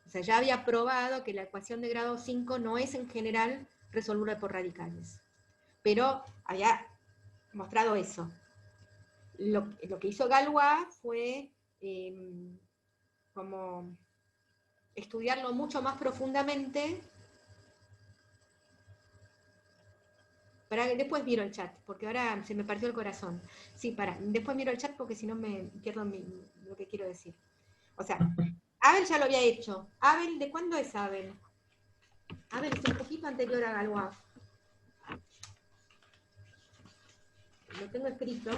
S1: O sea, ya había probado que la ecuación de grado 5 no es en general resoluble por radicales. Pero había mostrado eso. lo que hizo Galois fue como estudiarlo mucho más profundamente. Después miro el chat, porque ahora se me partió el corazón. Sí, después miro el chat porque si no me pierdo lo que quiero decir. O sea, Abel ya lo había hecho. Abel, ¿de cuándo es Abel? Abel es un poquito anterior a Galois. Lo tengo escrito,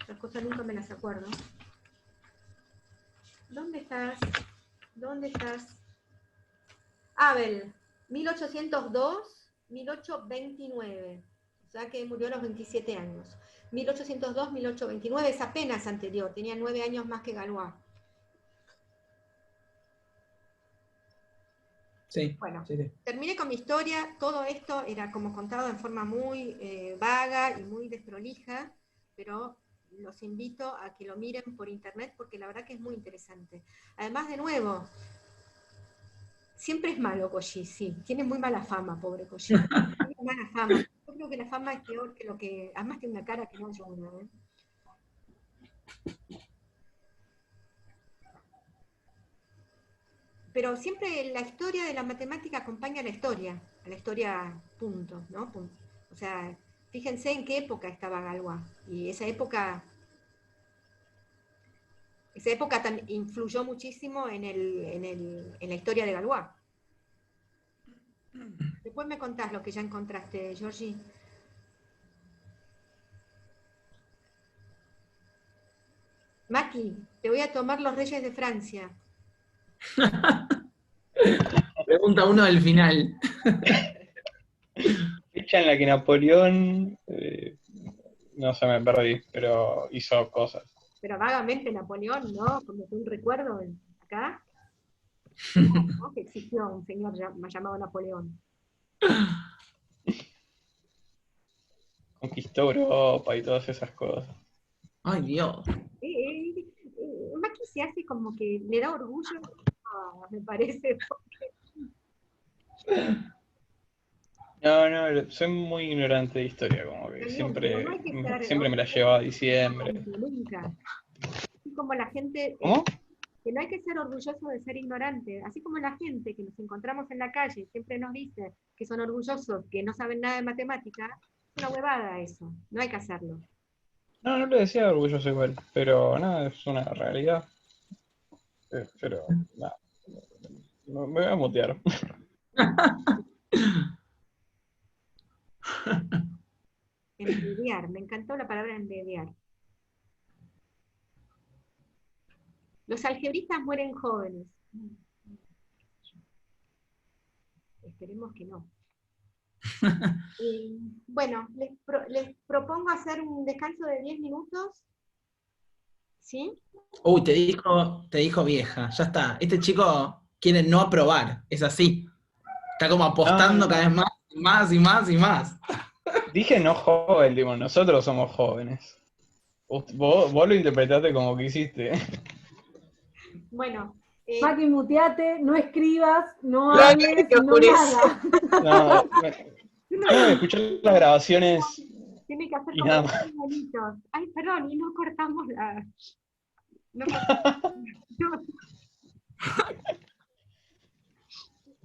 S1: las cosas nunca me las acuerdo. ¿Dónde estás? ¿Dónde estás? Abel, 1802, 1829. O sea que murió a los 27 años. 1802, 1829 es apenas anterior, tenía 9 años más que Galois.
S3: Sí,
S1: Bueno,
S3: sí.
S1: terminé con mi historia. Todo esto era como contado en forma muy vaga y muy desprolija, pero los invito a que lo miren por internet porque la verdad que es muy interesante. Además, de nuevo, siempre es malo Cauchy, sí, tiene muy mala fama, pobre Cauchy. Tiene mala fama. Yo creo que la fama es peor que lo que... Además tiene una cara que no ayuda, ¿eh? Pero siempre la historia de la matemática acompaña a la historia punto, ¿no? Punto. O sea, fíjense en qué época estaba Galois, y esa época también influyó muchísimo en la historia de Galois. Después me contás lo que ya encontraste, Georgie. Maki, te voy a tomar los reyes de Francia.
S3: Pregunta 1 del final.
S8: Fecha en la que Napoleón, no sé, me perdí, pero hizo cosas.
S1: Pero vagamente Napoleón, ¿no? Como que un recuerdo acá. No, que existió un señor llamado Napoleón.
S8: Conquistó Europa y todas esas cosas.
S3: Ay, Dios.
S1: Maki se hace como que le da orgullo, me parece.
S8: No, soy muy ignorante de historia, como que siempre me la llevaba a diciembre.
S1: Nunca. Así como la gente...
S8: ¿Cómo?
S1: Que no hay que ser orgulloso de ser ignorante, así como la gente que nos encontramos en la calle siempre nos dice que son orgullosos, que no saben nada de matemática, es una huevada eso, no hay que hacerlo.
S8: No le decía orgulloso igual, pero nada, es una realidad. Pero nada, me voy a mutear.
S1: Envidiar, me encantó la palabra envidiar. Los algebristas mueren jóvenes. Esperemos que no. Bueno, les propongo hacer un descanso de 10 minutos. ¿Sí?
S3: Uy, te dijo vieja, ya está. Este chico quiere no aprobar, es así. Está como apostando cada vez más y más y más.
S8: Dije no joven, digo, nosotros somos jóvenes. Vos lo interpretaste como que hiciste.
S1: Bueno.
S6: Maki, muteate, no escribas, no hables, no nada.
S8: No, escuchar las grabaciones.
S1: Tiene que hacer
S8: y
S1: como
S8: nada más.
S1: bonitos. Ay, perdón, y no cortamos la... No,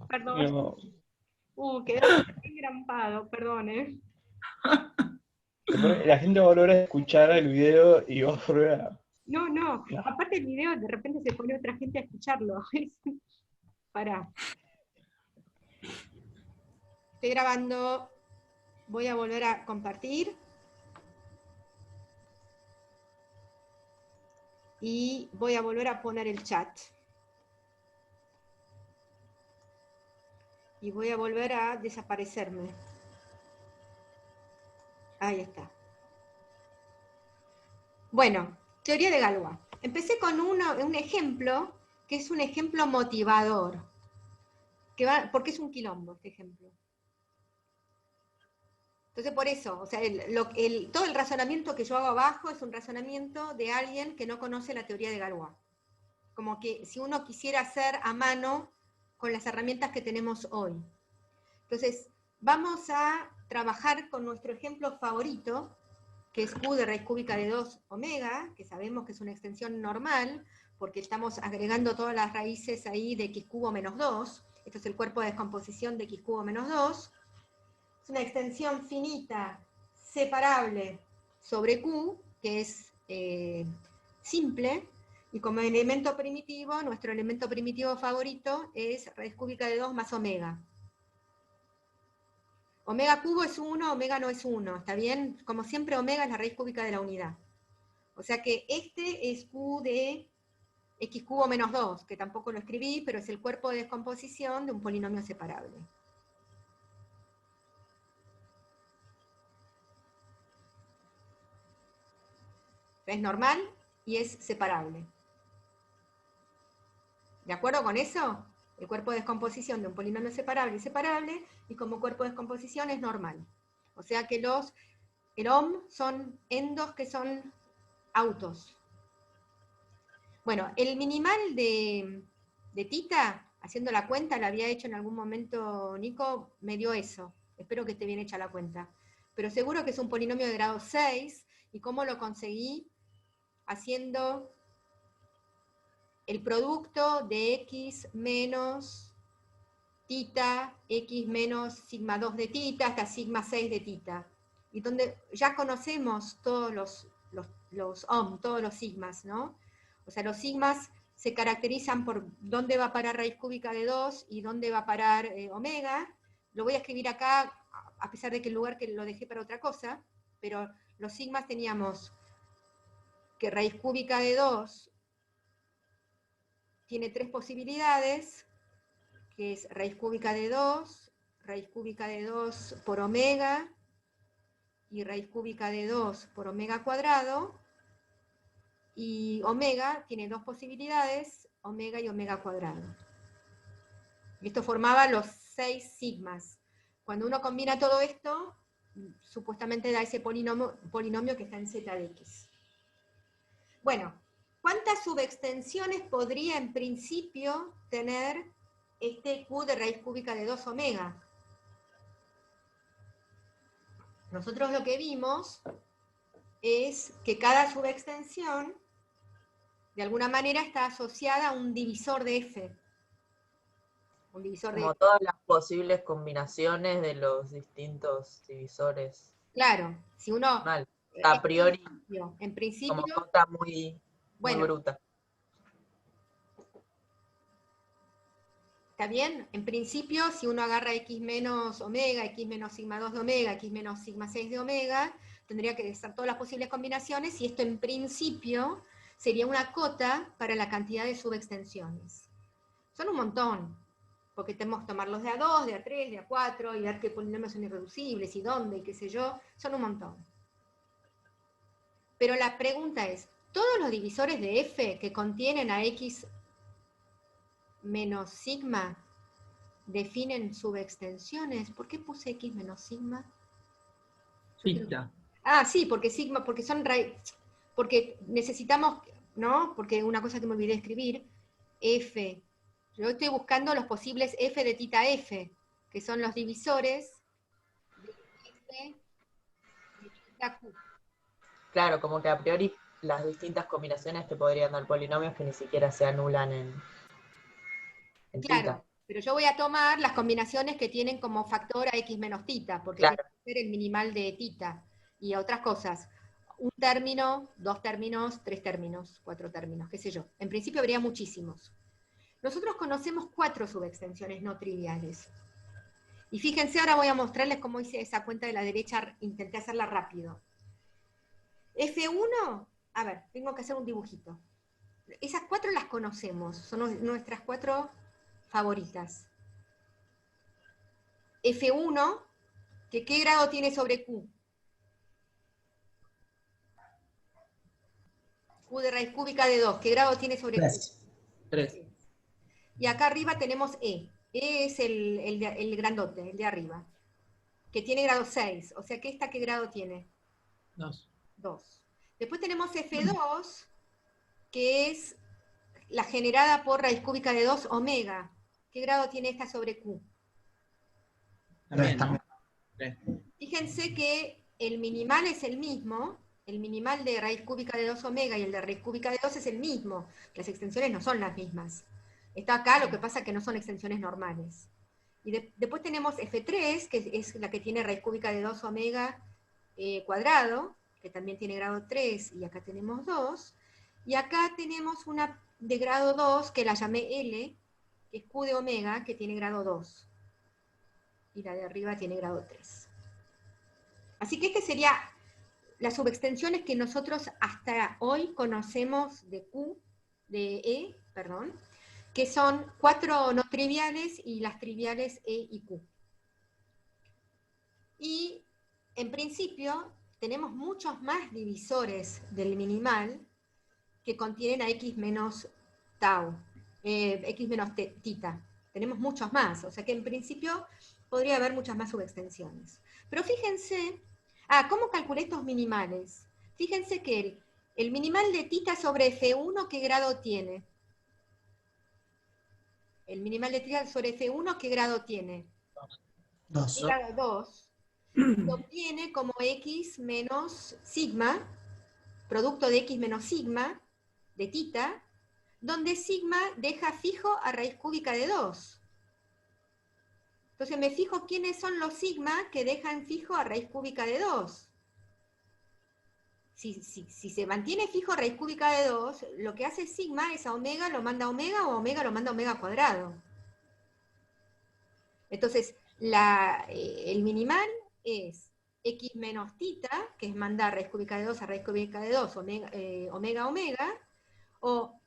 S1: perdón.
S8: No.
S1: Quedó engrampado, perdón,
S8: La gente va a volver a escuchar el video y va a volver a...
S1: No. Aparte el video de repente se pone otra gente a escucharlo. Pará. Estoy grabando. Voy a volver a compartir. Y voy a volver a poner el chat. Y voy a volver a desaparecerme. Ahí está. Bueno, teoría de Galois. Empecé con un ejemplo, que es un ejemplo motivador. Porque es un quilombo este ejemplo. Entonces por eso, o sea, todo el razonamiento que yo hago abajo es un razonamiento de alguien que no conoce la teoría de Galois. Como que si uno quisiera hacer a mano con las herramientas que tenemos hoy. Entonces, vamos a trabajar con nuestro ejemplo favorito, que es Q de raíz cúbica de 2 omega, que sabemos que es una extensión normal, porque estamos agregando todas las raíces ahí de x cubo menos 2. Esto es el cuerpo de descomposición de x cubo menos 2. Es una extensión finita, separable, sobre Q, que es simple, y como elemento primitivo, nuestro elemento primitivo favorito es raíz cúbica de 2 más omega. Omega cubo es 1, omega no es 1, ¿está bien? Como siempre, omega es la raíz cúbica de la unidad. O sea que este es Q de x cubo menos 2, que tampoco lo escribí, pero es el cuerpo de descomposición de un polinomio separable. Es normal y es separable. ¿De acuerdo con eso? El cuerpo de descomposición de un polinomio separable y separable, y como cuerpo de descomposición es normal. O sea que el OM son endos que son autos. Bueno, el minimal de tita, haciendo la cuenta, la había hecho en algún momento Nico, me dio eso. Espero que esté bien hecha la cuenta. Pero seguro que es un polinomio de grado 6, y cómo lo conseguí haciendo el producto de x menos tita, x menos sigma 2 de tita, hasta sigma 6 de tita. Y donde ya conocemos todos los ohm, todos los sigmas, ¿no? O sea, los sigmas se caracterizan por dónde va a parar raíz cúbica de 2 y dónde va a parar omega. Lo voy a escribir acá, a pesar de que el lugar que lo dejé para otra cosa, pero los sigmas teníamos que raíz cúbica de 2 tiene 3 posibilidades, que es raíz cúbica de 2 por omega, y raíz cúbica de 2 por omega cuadrado, y omega tiene 2 posibilidades, omega y omega cuadrado. Y esto formaba los 6 sigmas. Cuando uno combina todo esto, supuestamente da ese polinomio que está en z de x. Bueno, ¿cuántas subextensiones podría en principio tener este Q de raíz cúbica de 2 omega? Nosotros lo que vimos es que cada subextensión de alguna manera está asociada a un divisor de f. Un divisor de
S2: Como
S1: f.
S2: todas las posibles combinaciones de los distintos divisores.
S1: Claro, si uno
S2: Mal. A priori,
S1: en principio,
S2: como cosa muy
S1: bueno,
S2: bruta.
S1: ¿está bien? En principio, si uno agarra x menos omega, x menos sigma 2 de omega, x menos sigma 6 de omega, tendría que estar todas las posibles combinaciones, y esto en principio sería una cota para la cantidad de subextensiones. Son un montón, porque tenemos que tomarlos de A2, de A3, de A4, y ver qué polinomios son irreducibles, y dónde, y qué sé yo, son un montón. Pero la pregunta es, ¿todos los divisores de f que contienen a x menos sigma definen subextensiones? ¿Por qué puse x menos sigma?
S3: Tita.
S1: Ah, sí, porque sigma, porque necesitamos, ¿no? Porque una cosa que me olvidé escribir, f. Yo estoy buscando los posibles f de tita f, que son los divisores de f de tita q.
S2: Claro, como que a priori las distintas combinaciones te podrían dar polinomios que ni siquiera se anulan en
S1: Claro,
S2: tita.
S1: pero yo voy a tomar las combinaciones que tienen como factor a x menos tita, porque
S2: Claro.
S1: tiene que ser el minimal de tita, y otras cosas. Un término, 2 términos, 3 términos, 4 términos, qué sé yo. En principio habría muchísimos. Nosotros conocemos 4 subextensiones no triviales. Y fíjense, ahora voy a mostrarles cómo hice esa cuenta de la derecha, intenté hacerla rápido. F1, a ver, tengo que hacer un dibujito. Esas 4 las conocemos, son nuestras 4 favoritas. F1, que ¿qué grado tiene sobre Q? Q de raíz cúbica de 2, ¿qué grado tiene sobre Q?
S3: 3.
S1: Y acá arriba tenemos E. E es el grandote, el de arriba, que tiene grado 6. O sea que esta, ¿qué grado tiene?
S3: 2.
S1: 2. Después tenemos F2, que es la generada por raíz cúbica de 2 omega. ¿Qué grado tiene esta sobre Q?
S3: También.
S4: También.
S3: 3.
S1: Fíjense que el minimal es el mismo, el minimal de raíz cúbica de 2 omega y el de raíz cúbica de 2 es el mismo. Las extensiones no son las mismas. Está acá, lo que pasa es que no son extensiones normales. Y después tenemos F3, que es la que tiene raíz cúbica de 2 omega cuadrado, que también tiene grado 3, y acá tenemos 2. Y acá tenemos una de grado 2, que la llamé L, que es Q de omega, que tiene grado 2. Y la de arriba tiene grado 3. Así que este sería las subextensiones que nosotros hasta hoy conocemos de E, que son 4 no triviales y las triviales E y Q. Y en principio tenemos muchos más divisores del minimal que contienen a X menos tau, X menos tita. Tenemos muchos más, o sea que en principio podría haber muchas más subextensiones. Pero fíjense, ¿cómo calculé estos minimales? Fíjense que el minimal de tita sobre F1, ¿qué grado tiene? El minimal de tita sobre F1, ¿qué grado tiene?
S4: 2.
S1: Grado 2. Se obtiene como X menos sigma, producto de X menos sigma, de tita, donde sigma deja fijo a raíz cúbica de 2. Entonces me fijo quiénes son los sigma que dejan fijo a raíz cúbica de 2. Si se mantiene fijo a raíz cúbica de 2, lo que hace sigma es a omega lo manda a omega, o omega lo manda a omega cuadrado. Entonces, el minimal es X menos tita, que es mandar raíz cúbica de 2 a raíz cúbica de 2, omega, omega, o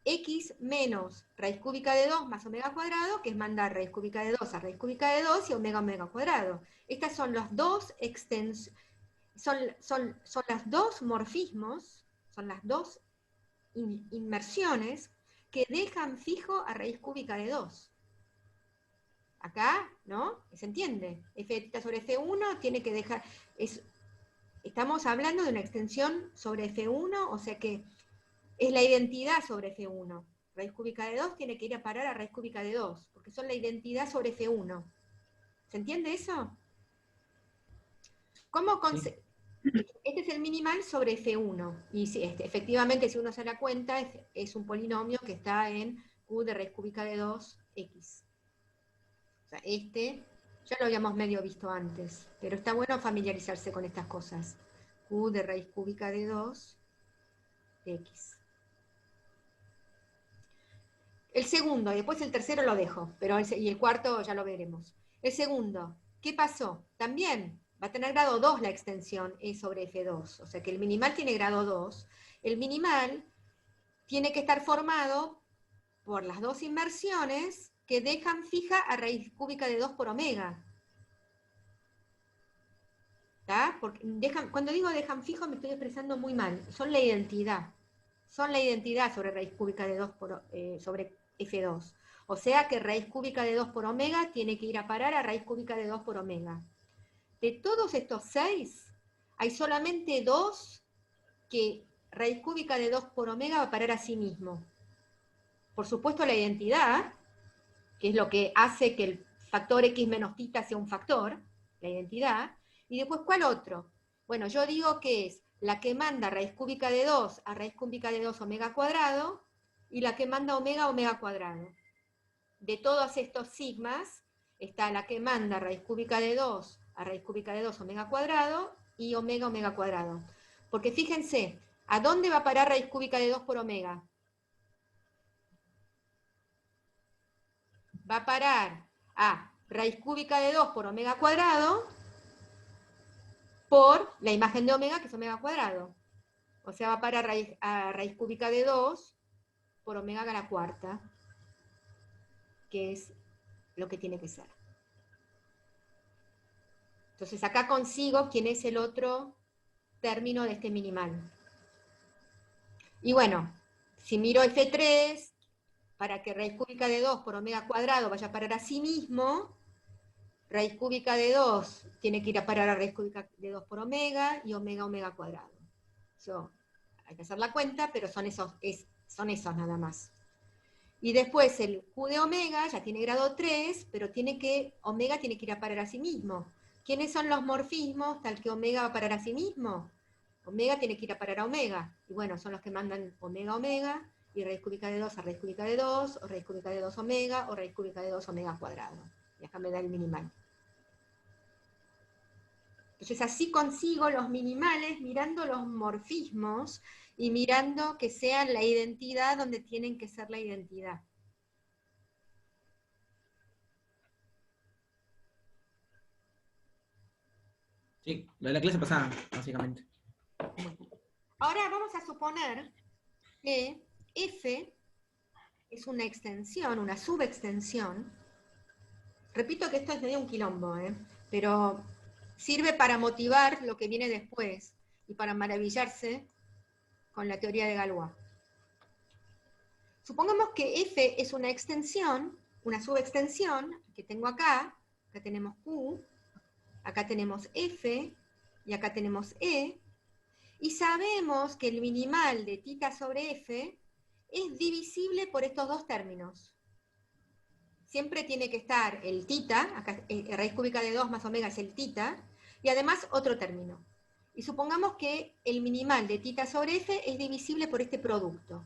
S1: X menos raíz cúbica de 2 más omega cuadrado, que es mandar raíz cúbica de 2 a raíz cúbica de 2 y omega, omega cuadrado. Estas son los dos son las dos morfismos, son las dos inmersiones que dejan fijo a raíz cúbica de 2. Acá, ¿no? ¿Se entiende? F de tita sobre F1 tiene que dejar... estamos hablando de una extensión sobre F1, o sea que es la identidad sobre F1. Raíz cúbica de 2 tiene que ir a parar a raíz cúbica de 2, porque son la identidad sobre F1. ¿Se entiende eso? ¿Cómo Este es el minimal sobre F1. Y sí, efectivamente, si uno se da cuenta, es un polinomio que está en Q de raíz cúbica de 2x. O sea, ya lo habíamos medio visto antes, pero está bueno familiarizarse con estas cosas. Q de raíz cúbica de 2 de x. El segundo, y después el tercero lo dejo, y el cuarto ya lo veremos. El segundo, ¿qué pasó? También va a tener grado 2 la extensión E sobre F2, o sea que el minimal tiene grado 2. El minimal tiene que estar formado por las dos inmersiones que dejan fija a raíz cúbica de 2 por omega. ¿Tá? Cuando digo dejan fijo me estoy expresando muy mal. Son la identidad. Son la identidad sobre raíz cúbica de 2 sobre F2. O sea que raíz cúbica de 2 por omega tiene que ir a parar a raíz cúbica de 2 por omega. De todos estos 6, hay solamente 2 que raíz cúbica de 2 por omega va a parar a sí mismo. Por supuesto la identidad, que es lo que hace que el factor x menos tita sea un factor, la identidad. Y después, ¿cuál otro? Bueno, yo digo que es la que manda raíz cúbica de 2 a raíz cúbica de 2 omega cuadrado, y la que manda omega, omega cuadrado. De todos estos sigmas, está la que manda raíz cúbica de 2 a raíz cúbica de 2 omega cuadrado, y omega, omega cuadrado. Porque fíjense, ¿a dónde va a parar raíz cúbica de 2 por omega? Va a parar a raíz cúbica de 2 por omega cuadrado por la imagen de omega, que es omega cuadrado. O sea, va a parar a raíz cúbica de 2 por omega a la cuarta, que es lo que tiene que ser. Entonces acá consigo quién es el otro término de este minimal. Y bueno, si miro F3, para que raíz cúbica de 2 por omega cuadrado vaya a parar a sí mismo, raíz cúbica de 2 tiene que ir a parar a raíz cúbica de 2 por omega, y omega, omega cuadrado. Hay que hacer la cuenta, pero son esos nada más. Y después el Q de omega ya tiene grado 3, pero omega tiene que ir a parar a sí mismo. ¿Quiénes son los morfismos tal que omega va a parar a sí mismo? Omega tiene que ir a parar a omega. Y bueno, son los que mandan omega, omega, y raíz cúbica de 2 a raíz cúbica de 2, o raíz cúbica de 2 omega, o raíz cúbica de 2 omega cuadrado. Y acá me da el minimal. Entonces así consigo los minimales mirando los morfismos y mirando que sean la identidad donde tienen que ser la identidad.
S3: Sí, lo de la clase pasada, básicamente.
S1: Ahora vamos a suponer que F es una extensión, una subextensión. Repito que esto es medio un quilombo, pero sirve para motivar lo que viene después y para maravillarse con la teoría de Galois. Supongamos que F es una extensión, una subextensión, que tengo acá tenemos Q, acá tenemos F, y acá tenemos E, y sabemos que el minimal de θ sobre F es divisible por estos dos términos. Siempre tiene que estar el θ, acá raíz cúbica de 2 más omega es el θ, y además otro término. Y supongamos que el minimal de θ sobre F es divisible por este producto.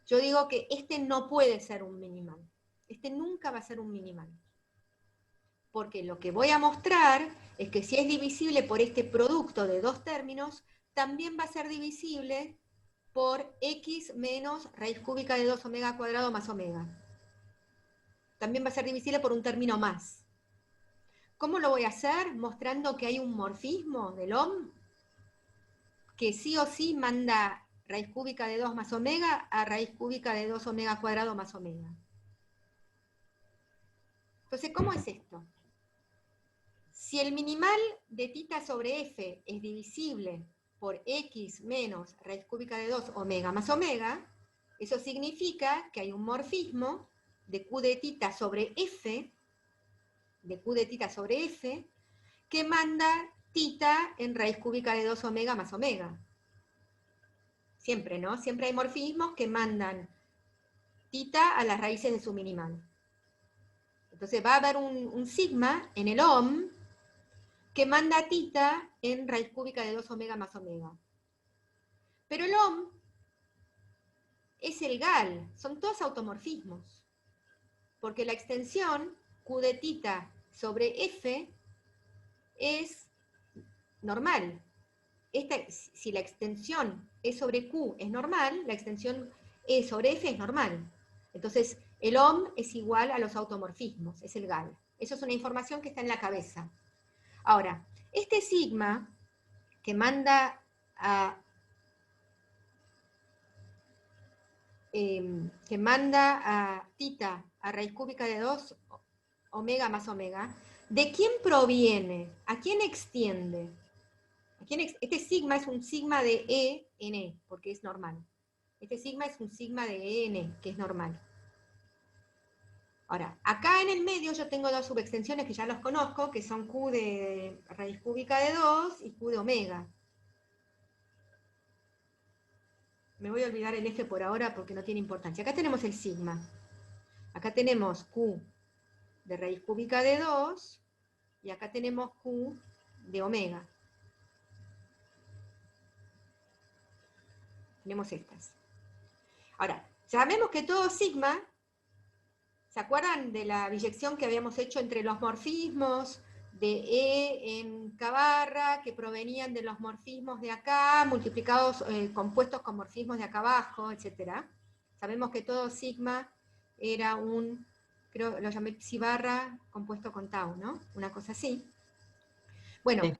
S1: Yo digo que este no puede ser un minimal. Este nunca va a ser un minimal. Porque lo que voy a mostrar es que si es divisible por este producto de dos términos, también va a ser divisible por x menos raíz cúbica de 2 omega cuadrado más omega. También va a ser divisible por un término más. ¿Cómo lo voy a hacer? Mostrando que hay un morfismo del OM que sí o sí manda raíz cúbica de 2 más omega a raíz cúbica de 2 omega cuadrado más omega. Entonces, ¿cómo es esto? Si el minimal de θ sobre F es divisible por x menos raíz cúbica de 2 omega más omega, eso significa que hay un morfismo de Q de θ sobre F, que manda θ en raíz cúbica de 2 omega más omega. Siempre, ¿no? Siempre hay morfismos que mandan θ a las raíces de su minimal. Entonces va a haber un sigma en el OM que manda θ en raíz cúbica de 2 omega más omega. Pero el OM es el GAL, son todos automorfismos. Porque la extensión Q de θ sobre F es normal. Si la extensión E sobre Q es normal, la extensión E sobre F es normal. Entonces, el OM es igual a los automorfismos, es el GAL. Eso es una información que está en la cabeza. Ahora, este sigma que manda a θ a raíz cúbica de 2 omega más omega, ¿de quién proviene? ¿A quién extiende? Este sigma es un sigma de E en E, porque es normal. Este sigma es un sigma de E en E, que es normal. Ahora, acá en el medio yo tengo dos subextensiones que ya los conozco, que son Q de raíz cúbica de 2 y Q de omega. Me voy a olvidar el F por ahora porque no tiene importancia. Acá tenemos el sigma. Acá tenemos Q de raíz cúbica de 2 y acá tenemos Q de omega. Tenemos estas. Ahora, sabemos que todo sigma, ¿se acuerdan de la biyección que habíamos hecho entre los morfismos de E en K barra, que provenían de los morfismos de acá, multiplicados, compuestos con morfismos de acá abajo, etcétera? Sabemos que todo sigma era un, creo lo llamé psi barra compuesto con tau, ¿no? Una cosa así. Bueno, sí.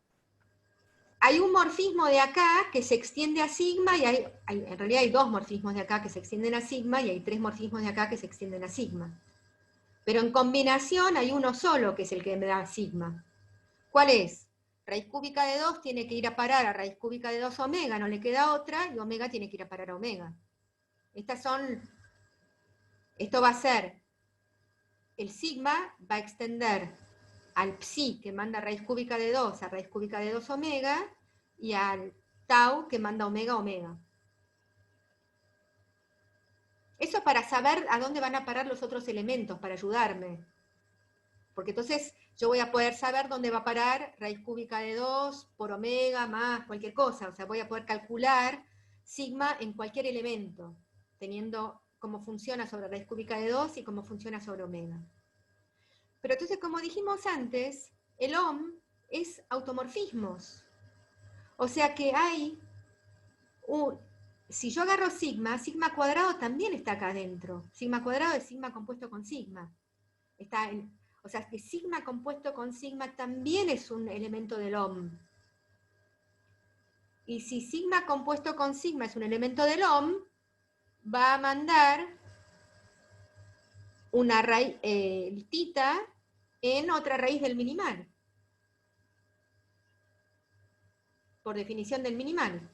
S1: Hay un morfismo de acá que se extiende a sigma, y en realidad hay dos morfismos de acá que se extienden a sigma, y hay tres morfismos de acá que se extienden a sigma. Pero en combinación hay uno solo que es el que me da sigma. ¿Cuál es? Raíz cúbica de 2 tiene que ir a parar a raíz cúbica de 2 omega, no le queda otra, y omega tiene que ir a parar a omega. Esto va a ser, el sigma va a extender al psi que manda raíz cúbica de 2 a raíz cúbica de 2 omega, y al tau que manda omega omega. Eso para saber a dónde van a parar los otros elementos, para ayudarme. Porque entonces yo voy a poder saber dónde va a parar raíz cúbica de 2 por omega más cualquier cosa. O sea, voy a poder calcular sigma en cualquier elemento, teniendo cómo funciona sobre raíz cúbica de 2 y cómo funciona sobre omega. Pero entonces, como dijimos antes, el OM es automorfismos. O sea que hay si yo agarro sigma, sigma cuadrado también está acá adentro. Sigma cuadrado es sigma compuesto con sigma. O sea que sigma compuesto con sigma también es un elemento del OM. Y si sigma compuesto con sigma es un elemento del OM, va a mandar una raíz, tita en otra raíz del minimal. Por definición del minimal.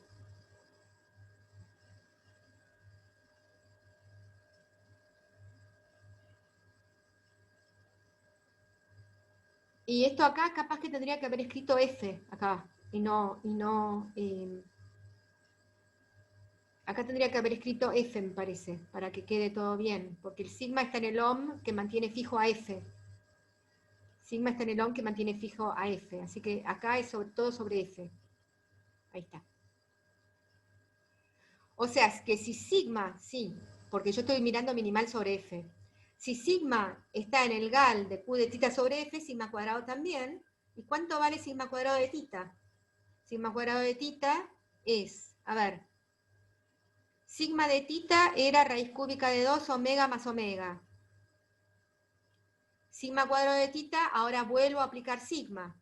S1: Y esto acá capaz que tendría que haber escrito F, acá, acá tendría que haber escrito F, me parece, para que quede todo bien, porque el sigma está en el OM que mantiene fijo a F. Sigma está en el OM que mantiene fijo a F, así que acá es todo sobre F. Ahí está. O sea, es que si sigma, sí, porque yo estoy mirando minimal sobre F. Si sigma está en el gal de Q de tita sobre F, sigma cuadrado también. ¿Y cuánto vale sigma cuadrado de tita? Sigma cuadrado de tita es, a ver, sigma de tita era raíz cúbica de 2 omega más omega. Sigma cuadrado de tita, ahora vuelvo a aplicar sigma.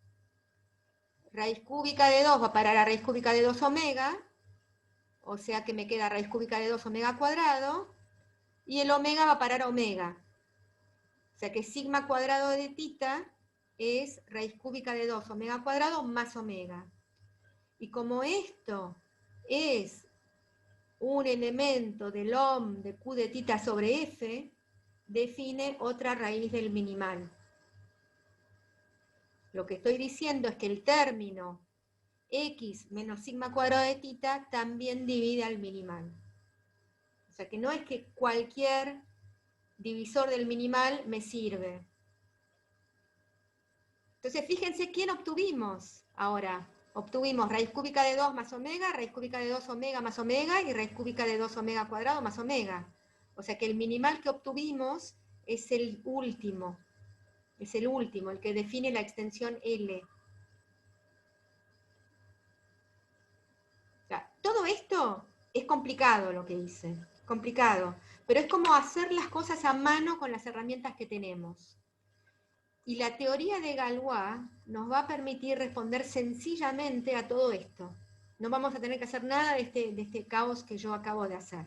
S1: Raíz cúbica de 2 va a parar a raíz cúbica de 2 omega, o sea que me queda raíz cúbica de 2 omega cuadrado, y el omega va a parar a omega. O sea que sigma cuadrado de tita es raíz cúbica de 2 omega cuadrado más omega. Y como esto es un elemento del OM de Q de tita sobre F, define otra raíz del minimal. Lo que estoy diciendo es que el término X menos sigma cuadrado de tita también divide al minimal. O sea que no es que cualquier divisor del minimal me sirve. Entonces, fíjense quién obtuvimos ahora. Obtuvimos raíz cúbica de 2 más omega, raíz cúbica de 2 omega más omega y raíz cúbica de 2 omega cuadrado más omega. O sea que el minimal que obtuvimos es el último. Es el último, el que define la extensión L. O sea, todo esto es complicado lo que hice. Complicado. Pero es como hacer las cosas a mano con las herramientas que tenemos. Y la teoría de Galois nos va a permitir responder sencillamente a todo esto. No vamos a tener que hacer nada de este caos que yo acabo de hacer.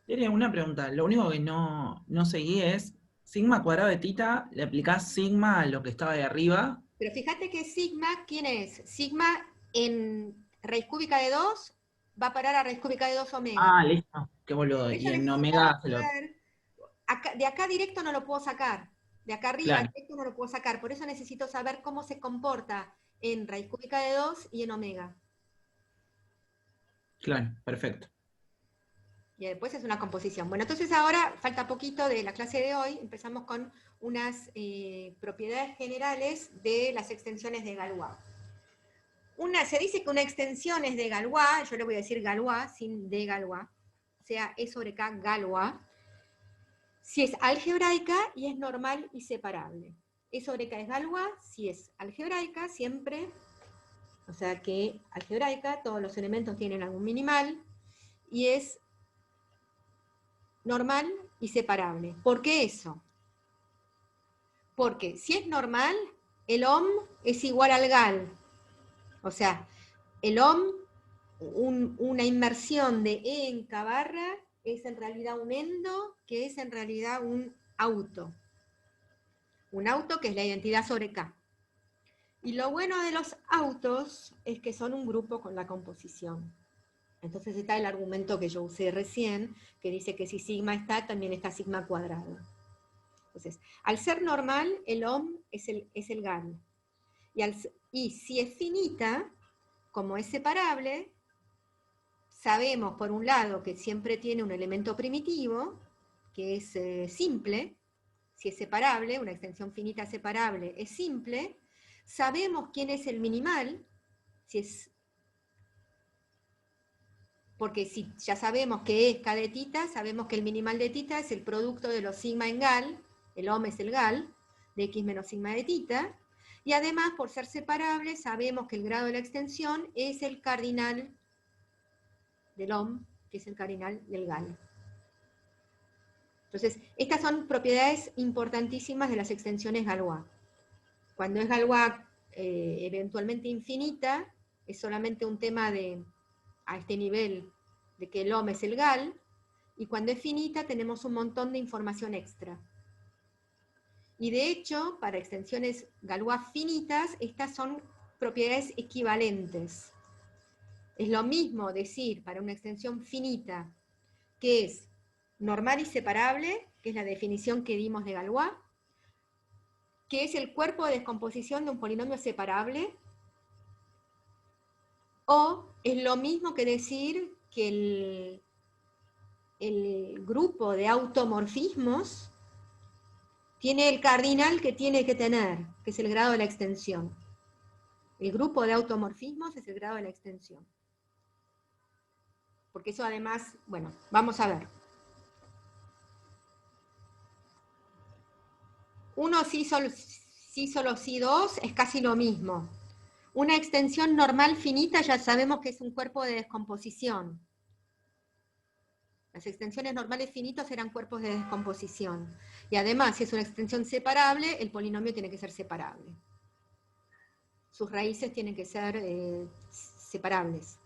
S3: Tiene una pregunta. Lo único que no seguí es, sigma cuadrado de tita, le aplicás sigma a lo que estaba de arriba.
S1: Pero fíjate que sigma, ¿quién es? Sigma en raíz cúbica de 2 va a parar a raíz cúbica de 2 omega.
S3: Ah, listo. Qué boludo.
S1: Por
S3: Y
S1: eso
S3: en
S1: necesitaba
S3: omega se lo...
S1: saber, de acá directo no lo puedo sacar. De acá arriba
S3: Claro.
S1: directo no lo puedo sacar. Por eso necesito saber cómo se comporta en raíz cúbica de 2 y en omega.
S3: Claro, perfecto.
S1: Y después es una composición. Bueno, entonces ahora falta poquito de la clase de hoy. Empezamos con unas propiedades generales de las extensiones de Galois. Se dice que una extensión es de Galois, yo le voy a decir Galois, sin de Galois, o sea, E sobre K Galois, si es algebraica y es normal y separable. E sobre K es Galois, si es algebraica, siempre, o sea que algebraica, todos los elementos tienen algún minimal, y es normal y separable. ¿Por qué eso? Porque si es normal, el OM es igual al GAL. O sea, el OM, una inmersión de E en K barra, es en realidad un endo, que es en realidad un auto. Un auto que es la identidad sobre K. Y lo bueno de los autos es que son un grupo con la composición. Entonces está el argumento que yo usé recién, que dice que si sigma está, también está sigma cuadrado. Entonces, al ser normal, el OM es el GAL. Y si es finita, como es separable, sabemos, por un lado, que siempre tiene un elemento primitivo, que es simple, si es separable, una extensión finita separable es simple. Sabemos quién es el minimal, si es, porque si ya sabemos que es K de tita, sabemos que el minimal de tita es el producto de los sigma en gal, el ohm es el gal, de x menos sigma de tita, y además, por ser separable, sabemos que el grado de la extensión es el cardinal del ohm, que es el cardinal del gal. Entonces, estas son propiedades importantísimas de las extensiones Galois. Cuando es Galois eventualmente infinita, es solamente un tema de, a este nivel, de que el ohm es el gal, y cuando es finita tenemos un montón de información extra. Y de hecho, para extensiones Galois finitas, estas son propiedades equivalentes. Es lo mismo decir para una extensión finita que es normal y separable, que es la definición que dimos de Galois, que es el cuerpo de descomposición de un polinomio separable, o es lo mismo que decir que el grupo de automorfismos tiene el cardinal que tiene que tener, que es el grado de la extensión. El grupo de automorfismos es el grado de la extensión. Porque eso además, bueno, vamos a ver. Uno sí solo sí dos es casi lo mismo. Una extensión normal finita ya sabemos que es un cuerpo de descomposición. Las extensiones normales finitos eran cuerpos de descomposición. Y además, si es una extensión separable, el polinomio tiene que ser separable. Sus raíces tienen que ser separables.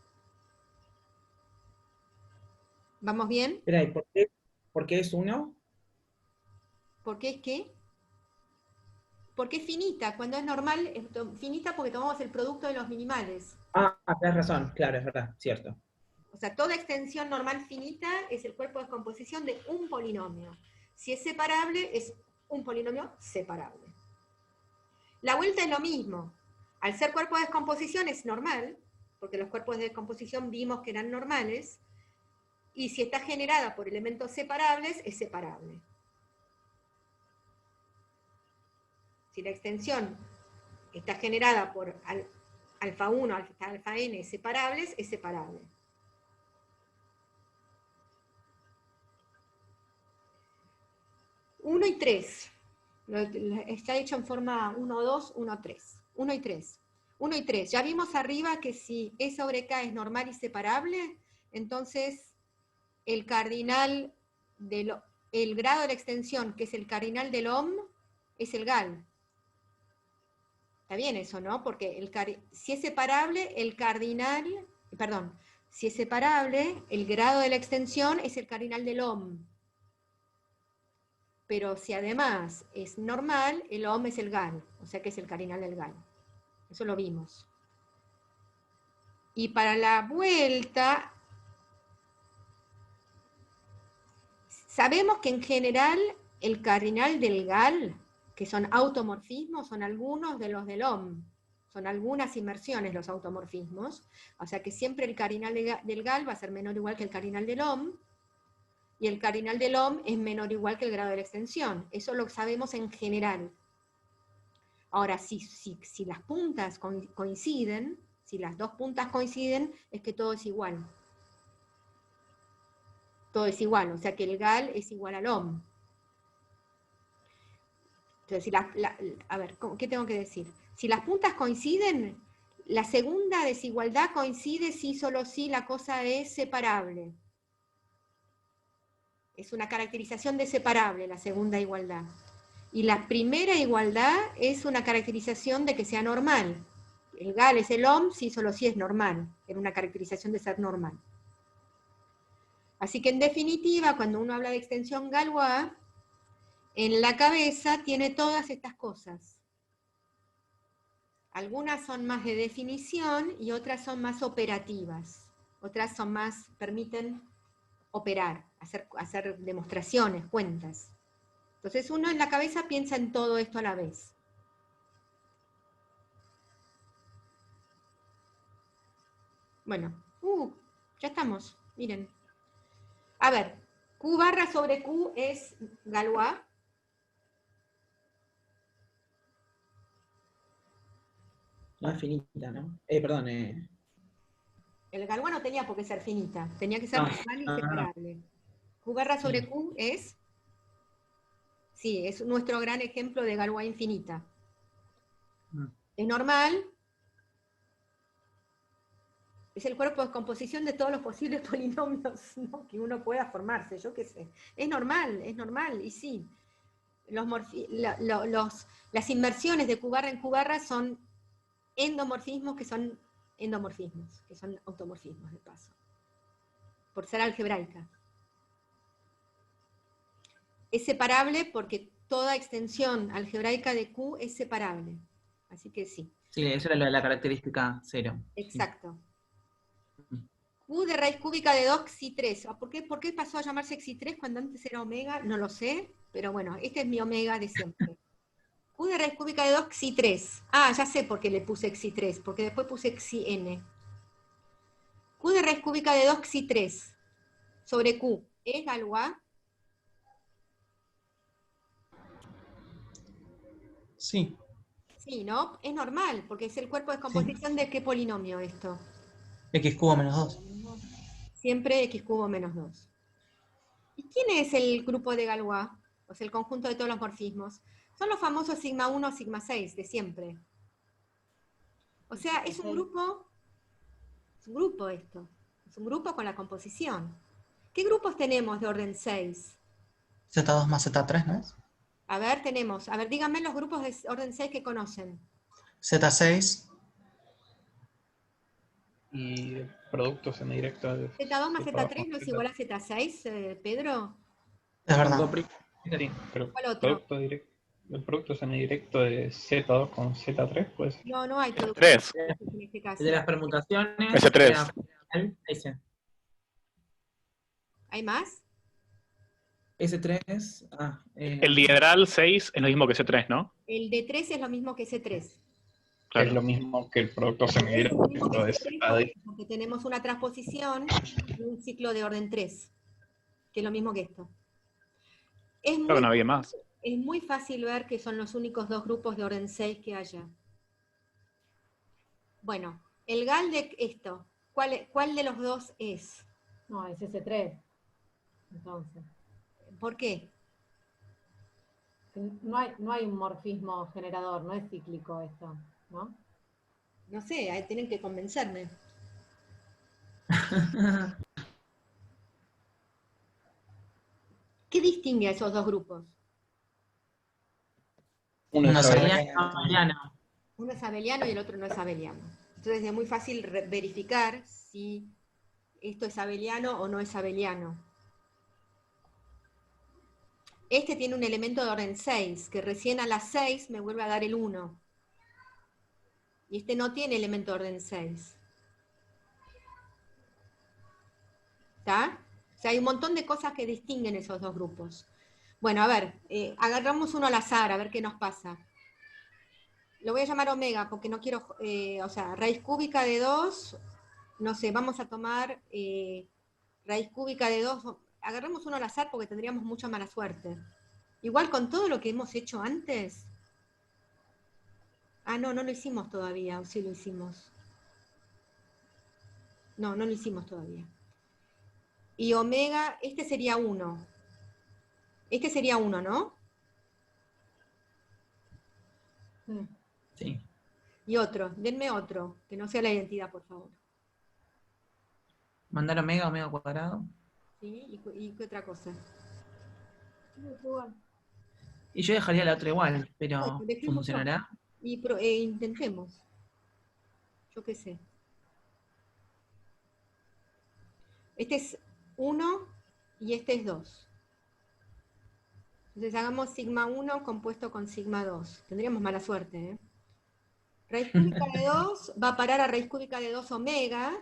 S1: ¿Vamos bien?
S3: Espera, ¿y por qué es 1?
S1: ¿Por qué es qué? Porque es finita. Cuando es normal, es finita porque tomamos el producto de los minimales.
S3: Ah, tienes razón, claro, es verdad, cierto.
S1: O sea, toda extensión normal finita es el cuerpo de descomposición de un polinomio. Si es separable, es un polinomio separable. La vuelta es lo mismo. Al ser cuerpo de descomposición es normal, porque los cuerpos de descomposición vimos que eran normales, y si está generada por elementos separables, es separable. Si la extensión está generada por alfa 1, alfa n separables, es separable. Uno y 3. Está hecho en forma 1, 2, 1, 3. 1 y 3. 1 y 3. Ya vimos arriba que si E sobre K es normal y separable, entonces el cardinal el grado de la extensión, que es el cardinal del ohm, es el gal. Está bien eso, ¿no? Porque si es separable, si es separable, el grado de la extensión es el cardinal del ohm. Pero si además es normal, el ohm es el gal, o sea que es el cardinal del gal. Eso lo vimos. Y para la vuelta, sabemos que en general el cardinal del gal, que son automorfismos, son algunos de los del ohm. Son algunas inmersiones los automorfismos. O sea que siempre el cardinal del gal va a ser menor o igual que el cardinal del ohm. Y el cardinal del ohm es menor o igual que el grado de la extensión. Eso lo sabemos en general. Ahora, si las puntas coinciden, si las dos puntas coinciden, es que todo es igual. Todo es igual, o sea que el gal es igual al ohm. Entonces, a ver, ¿qué tengo que decir? Si las puntas coinciden, la segunda desigualdad coincide si solo si la cosa es separable. Es una caracterización de separable, la segunda igualdad. Y la primera igualdad es una caracterización de que sea normal. El gal es el ohm, si solo si es normal. Era una caracterización de ser normal. Así que en definitiva, cuando uno habla de extensión Galois, en la cabeza tiene todas estas cosas. Algunas son más de definición y otras son más operativas. Otras son más, permiten operar, hacer demostraciones, cuentas. Entonces uno en la cabeza piensa en todo esto a la vez. Bueno, Ya estamos, miren. A ver, Q barra sobre Q es Galois.
S3: No es finita, ¿no? Perdón,
S1: El Galois no tenía por qué ser finita, tenía que ser
S3: no.
S1: normal y
S3: Ah,
S1: separable. Q barra sobre
S3: sí.
S1: Q es... Sí, es nuestro gran ejemplo de Galois infinita.
S3: Mm.
S1: Es normal, es el cuerpo de composición de todos los posibles polinomios, ¿no? Que uno pueda formarse, yo qué sé. Es normal, y sí. Las inversiones de Q barra en Q barra son endomorfismos que son endomorfismos, que son automorfismos de paso, por ser algebraica. Es separable porque toda extensión algebraica de Q es separable. Así que sí.
S3: Sí, eso era lo de la característica 0.
S1: Exacto. Q de raíz cúbica de 2 xi 3. ¿Por qué pasó a llamarse xi 3 cuando antes era omega? No lo sé, pero bueno, este es mi omega de siempre. Q de raíz cúbica de 2 xi 3. Ah, ya sé por qué le puse xi 3, porque después puse xi n. Q de raíz cúbica de 2 xi 3 sobre Q es Galois.
S4: Sí,
S1: Sí, ¿no? Es normal, porque es el cuerpo de descomposición de qué polinomio esto.
S4: x cubo menos 2.
S1: Siempre x cubo menos 2. ¿Y quién es el grupo de Galois? O sea, el conjunto de todos los morfismos. Son los famosos sigma 1, sigma 6 de siempre. O sea, es un grupo esto. Es un grupo con la composición. ¿Qué grupos tenemos de orden 6?
S4: Z2 más Z3, ¿no es?
S1: A ver, díganme los grupos de orden 6 que conocen.
S4: Z6,
S8: Y el producto semidirecto de
S1: Z2 más
S8: Z2
S1: Z3
S8: más
S1: no es
S8: Z.
S1: igual a Z6, Pedro.
S4: es verdad.
S8: Sí, pero
S1: ¿Cuál otro?
S8: el producto semidirecto de Z2 con Z3, pues.
S1: No, no hay producto
S9: 3.
S1: en este caso.
S3: El de las permutaciones.
S9: S3.
S3: Ese.
S1: ¿Hay más?
S3: S3.
S9: El diedral 6 es lo mismo que S3, ¿no?
S1: El de 3 es lo mismo que C3.
S8: Es lo mismo que el producto
S1: Es lo mismo que
S8: semidirecto de
S1: C3
S8: Z.
S1: porque tenemos una transposición y un ciclo de orden 3, que es lo mismo que esto. Es
S9: Creo que no había
S1: muy,
S9: más.
S1: es muy fácil ver que son los únicos dos grupos de orden 6 que haya. Bueno, el GAL de esto, ¿cuál de los dos es?
S6: No, es ese 3. Entonces.
S1: ¿Por qué?
S6: No hay un morfismo generador, no es cíclico esto, ¿no?
S1: No sé, ahí tienen que convencerme. ¿Qué distingue a esos dos grupos?
S8: Uno
S4: Uno
S8: es
S4: es
S3: Abeliano.
S1: Uno es abeliano y el otro no es abeliano. Entonces es muy fácil verificar si esto es abeliano o no es abeliano. Este tiene un elemento de orden 6, que recién a las 6 me vuelve a dar el 1. Y este no tiene elemento de orden 6. ¿Está? O sea, hay un montón de cosas que distinguen esos dos grupos. Bueno, a ver, agarramos uno al azar, a ver qué nos pasa. Lo voy a llamar omega, porque no quiero, o sea, raíz cúbica de 2, no sé, vamos a tomar raíz cúbica de 2, agarremos uno al azar porque tendríamos mucha mala suerte. Igual con todo lo que hemos hecho antes. Ah, no, no lo hicimos todavía, o sí lo hicimos. No, no lo hicimos todavía. Y omega, este sería 1. Este sería 1, ¿no?
S3: Sí.
S1: Y otro, denme otro, que no sea la identidad, por favor.
S3: Mandar omega cuadrado.
S1: ¿Sí? ¿Y qué otra cosa?
S3: Y yo dejaría la otra igual, pero
S1: Bueno, dejémoslo.
S3: ¿funcionará?
S1: Y intentemos. Yo qué sé. Este es 1 y este es 2. Entonces hagamos sigma 1 compuesto con sigma 2. Tendríamos mala suerte, ¿eh? Raíz cúbica de 2 va a parar a raíz cúbica de 2 omega,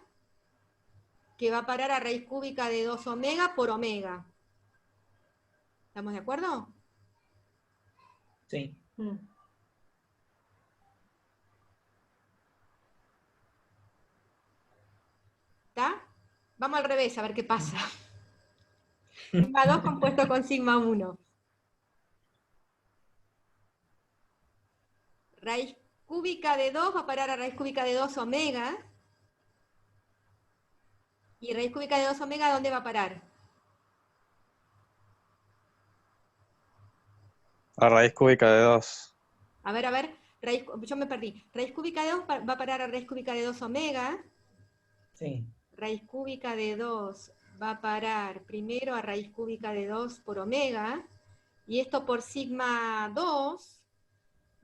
S1: que va a parar a raíz cúbica de 2 omega por omega. ¿Estamos de acuerdo?
S3: Sí.
S1: ¿Está? Vamos vamos al revés, a ver qué pasa. Sigma 2 compuesto con sigma 1. Raíz cúbica de 2 va a parar a raíz cúbica de 2 omega. ¿Y raíz cúbica de 2 omega dónde va a parar?
S5: A raíz cúbica de 2.
S1: A ver, yo me perdí. Raíz cúbica de 2 va a parar a raíz cúbica de 2 omega.
S3: Sí.
S1: Raíz cúbica de 2 va a parar primero a raíz cúbica de 2 por omega. Y esto por sigma 2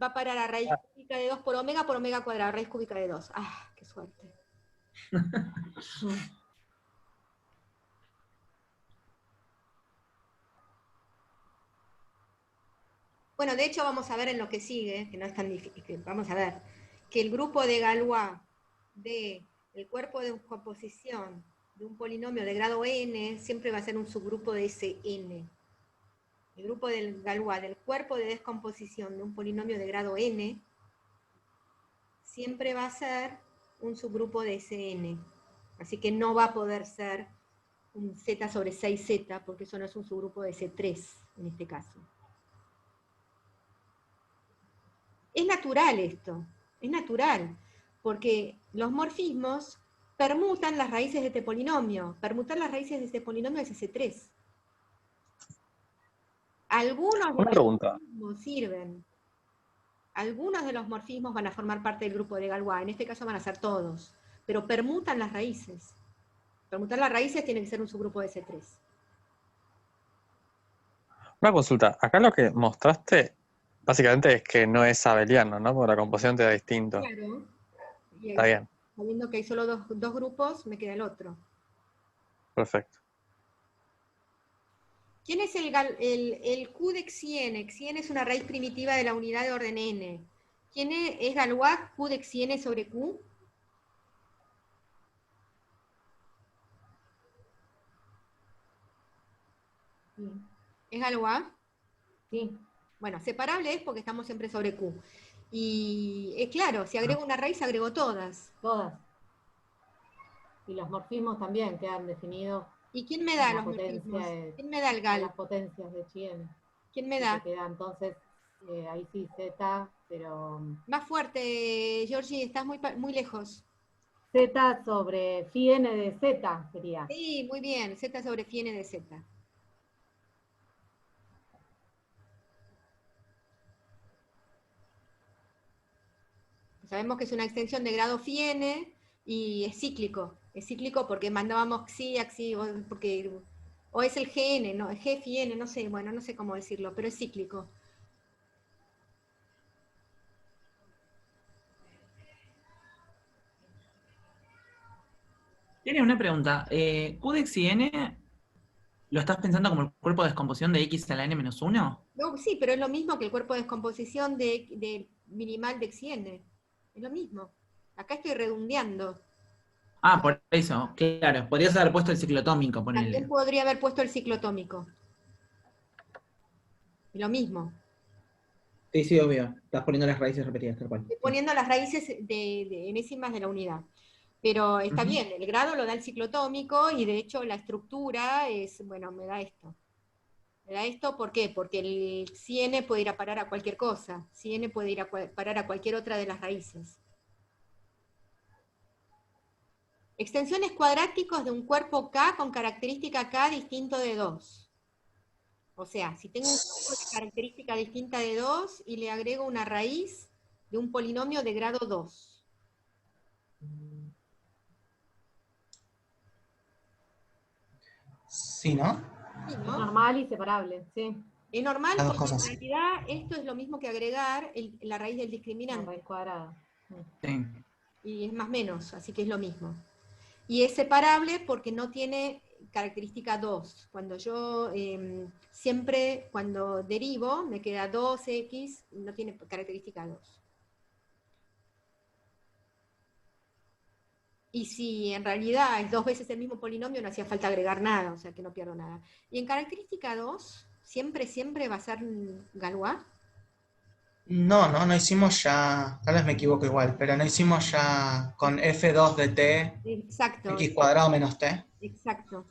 S1: va a parar a raíz cúbica de 2 por omega cuadrado, raíz cúbica de 2. ¡Ah, qué suerte! Bueno, de hecho vamos a ver en lo que sigue, que no es tan difícil, vamos a ver, que el grupo de Galois de el cuerpo de composición de un polinomio de grado n siempre va a ser un subgrupo de ese n. El grupo del Galois del cuerpo de descomposición de un polinomio de grado n siempre va a ser un subgrupo de ese n. Así que no va a poder ser un z sobre 6z, porque eso no es un subgrupo de C3 en este caso. Es natural esto, es natural, porque los morfismos permutan las raíces de este polinomio. Permutar las raíces de este polinomio es S3. Algunos de los morfismos sirven. Algunos de los morfismos van a formar parte del grupo de Galois, en este caso van a ser todos, pero permutan las raíces. Permutar las raíces tiene que ser un subgrupo de S3.
S5: Una consulta, acá lo que mostraste básicamente es que no es abeliano, ¿no? Porque la composición te da distinto.
S1: Claro. Y
S5: Está bien.
S1: sabiendo que hay solo dos grupos, me queda el otro.
S5: Perfecto.
S1: ¿Quién es el Q de Xn? Xn es una raíz primitiva de la unidad de orden n. ¿Quién es Galois Q de Xn sobre Q?
S6: Sí.
S1: ¿Es Galois?
S6: Sí.
S1: Bueno, separable es porque estamos siempre sobre Q. Y es claro, si agrego una raíz, agrego todas.
S6: Todas. Y los morfismos también quedan definidos.
S1: ¿Y quién me da
S6: la
S1: los
S6: potencia
S1: morfismos?
S6: de-
S1: ¿Quién me da el gal?
S6: Las potencias de Chien.
S1: ¿Quién me da?
S6: Queda entonces, ahí sí, Z, pero
S1: Más fuerte, Georgie, estás muy lejos.
S6: Z sobre phi n de Z sería.
S1: Sí, muy bien, Z sobre phi n de Z. Sabemos que es una extensión de grado phi n y es cíclico. Es cíclico porque mandábamos xi, axi, o es el gn, no, es g phi n, no sé, bueno, no sé cómo decirlo, pero es cíclico.
S3: Tiene una pregunta. ¿Q de Xn lo estás pensando como el cuerpo de descomposición de x a la n-1?
S1: No, sí, pero es lo mismo que el cuerpo de descomposición de minimal de xn. Es lo mismo. Acá estoy redondeando.
S3: Ah, por eso, claro. Podrías haber puesto el ciclotómico, ponele.
S1: También podría haber puesto el ciclotómico. Lo mismo.
S3: Sí, sí, obvio. Estás poniendo las raíces repetidas, tal cual.
S1: Estoy poniendo las raíces de enésimas de la unidad. Pero está bien, el grado lo da el ciclotómico y de hecho la estructura es, bueno, me da esto. Me da esto, ¿por qué? Porque el Cn puede ir a parar a cualquier cosa. Cn puede ir a parar a cualquier otra de las raíces. Extensiones cuadráticos de un cuerpo K con característica K distinto de 2. O sea, si tengo un cuerpo de característica distinta de 2 y le agrego una raíz de un polinomio de grado 2.
S4: Sí, ¿no?
S1: Sí, ¿no?
S6: Normal y separable, sí.
S1: Es normal
S4: Las dos
S1: porque en
S4: cosas.
S1: realidad esto es lo mismo que agregar la raíz del
S6: La
S1: discriminante.
S6: raíz cuadrada.
S3: Sí.
S1: Y es más menos, así que es lo mismo. Y es separable porque no tiene característica 2. Cuando yo siempre, cuando derivo, me queda 2x, no tiene característica 2. Y si en realidad es 2 veces el mismo polinomio, no hacía falta agregar nada, o sea que no pierdo nada. Y en característica 2, siempre va a ser Galois.
S4: No hicimos ya, tal vez me equivoco igual, pero no hicimos ya con f2 de t,
S1: Exacto,
S4: x cuadrado menos t.
S1: exacto.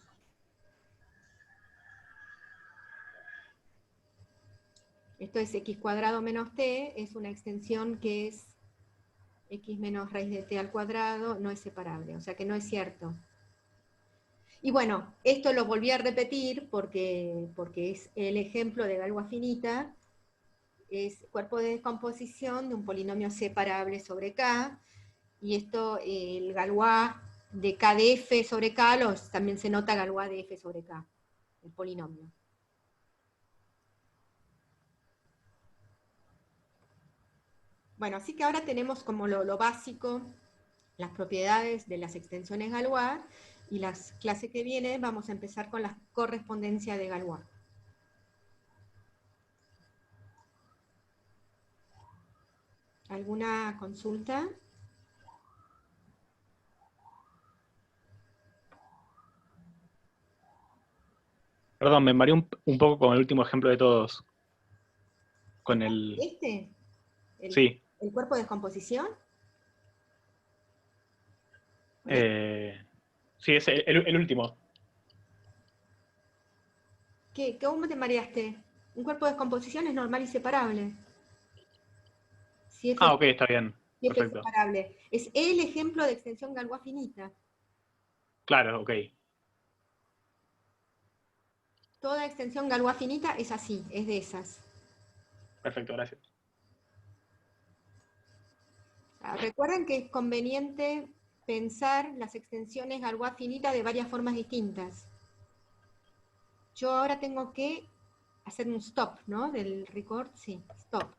S1: Esto es x cuadrado menos t, es una extensión que es x menos raíz de t al cuadrado, no es separable, o sea que no es cierto. Y bueno, esto lo volví a repetir porque es el ejemplo de Galois finita, es cuerpo de descomposición de un polinomio separable sobre K, y esto, el Galois de K de F sobre K, también se nota Galois de F sobre K, el polinomio. Bueno, así que ahora tenemos como lo básico, las propiedades de las extensiones Galois, y las clases que vienen vamos a empezar con la correspondencia de Galois. ¿Alguna consulta?
S9: Perdón, me mareé un poco con el último ejemplo de todos. Con el...
S1: ¿Este?
S9: Sí.
S1: ¿El cuerpo de descomposición?
S9: Sí, es el último.
S1: ¿Cómo te mareaste? Un cuerpo de descomposición es normal y separable. Si F,
S9: Ok, está bien.
S1: si F es
S9: Perfecto.
S1: separable. Es el ejemplo de extensión Galois finita.
S9: Claro, ok.
S1: Toda extensión Galois finita es así, es de esas.
S9: Perfecto, gracias.
S1: Recuerden que es conveniente pensar las extensiones Galois finita de varias formas distintas. Yo ahora tengo que hacer un stop, ¿no? Del record, sí, stop.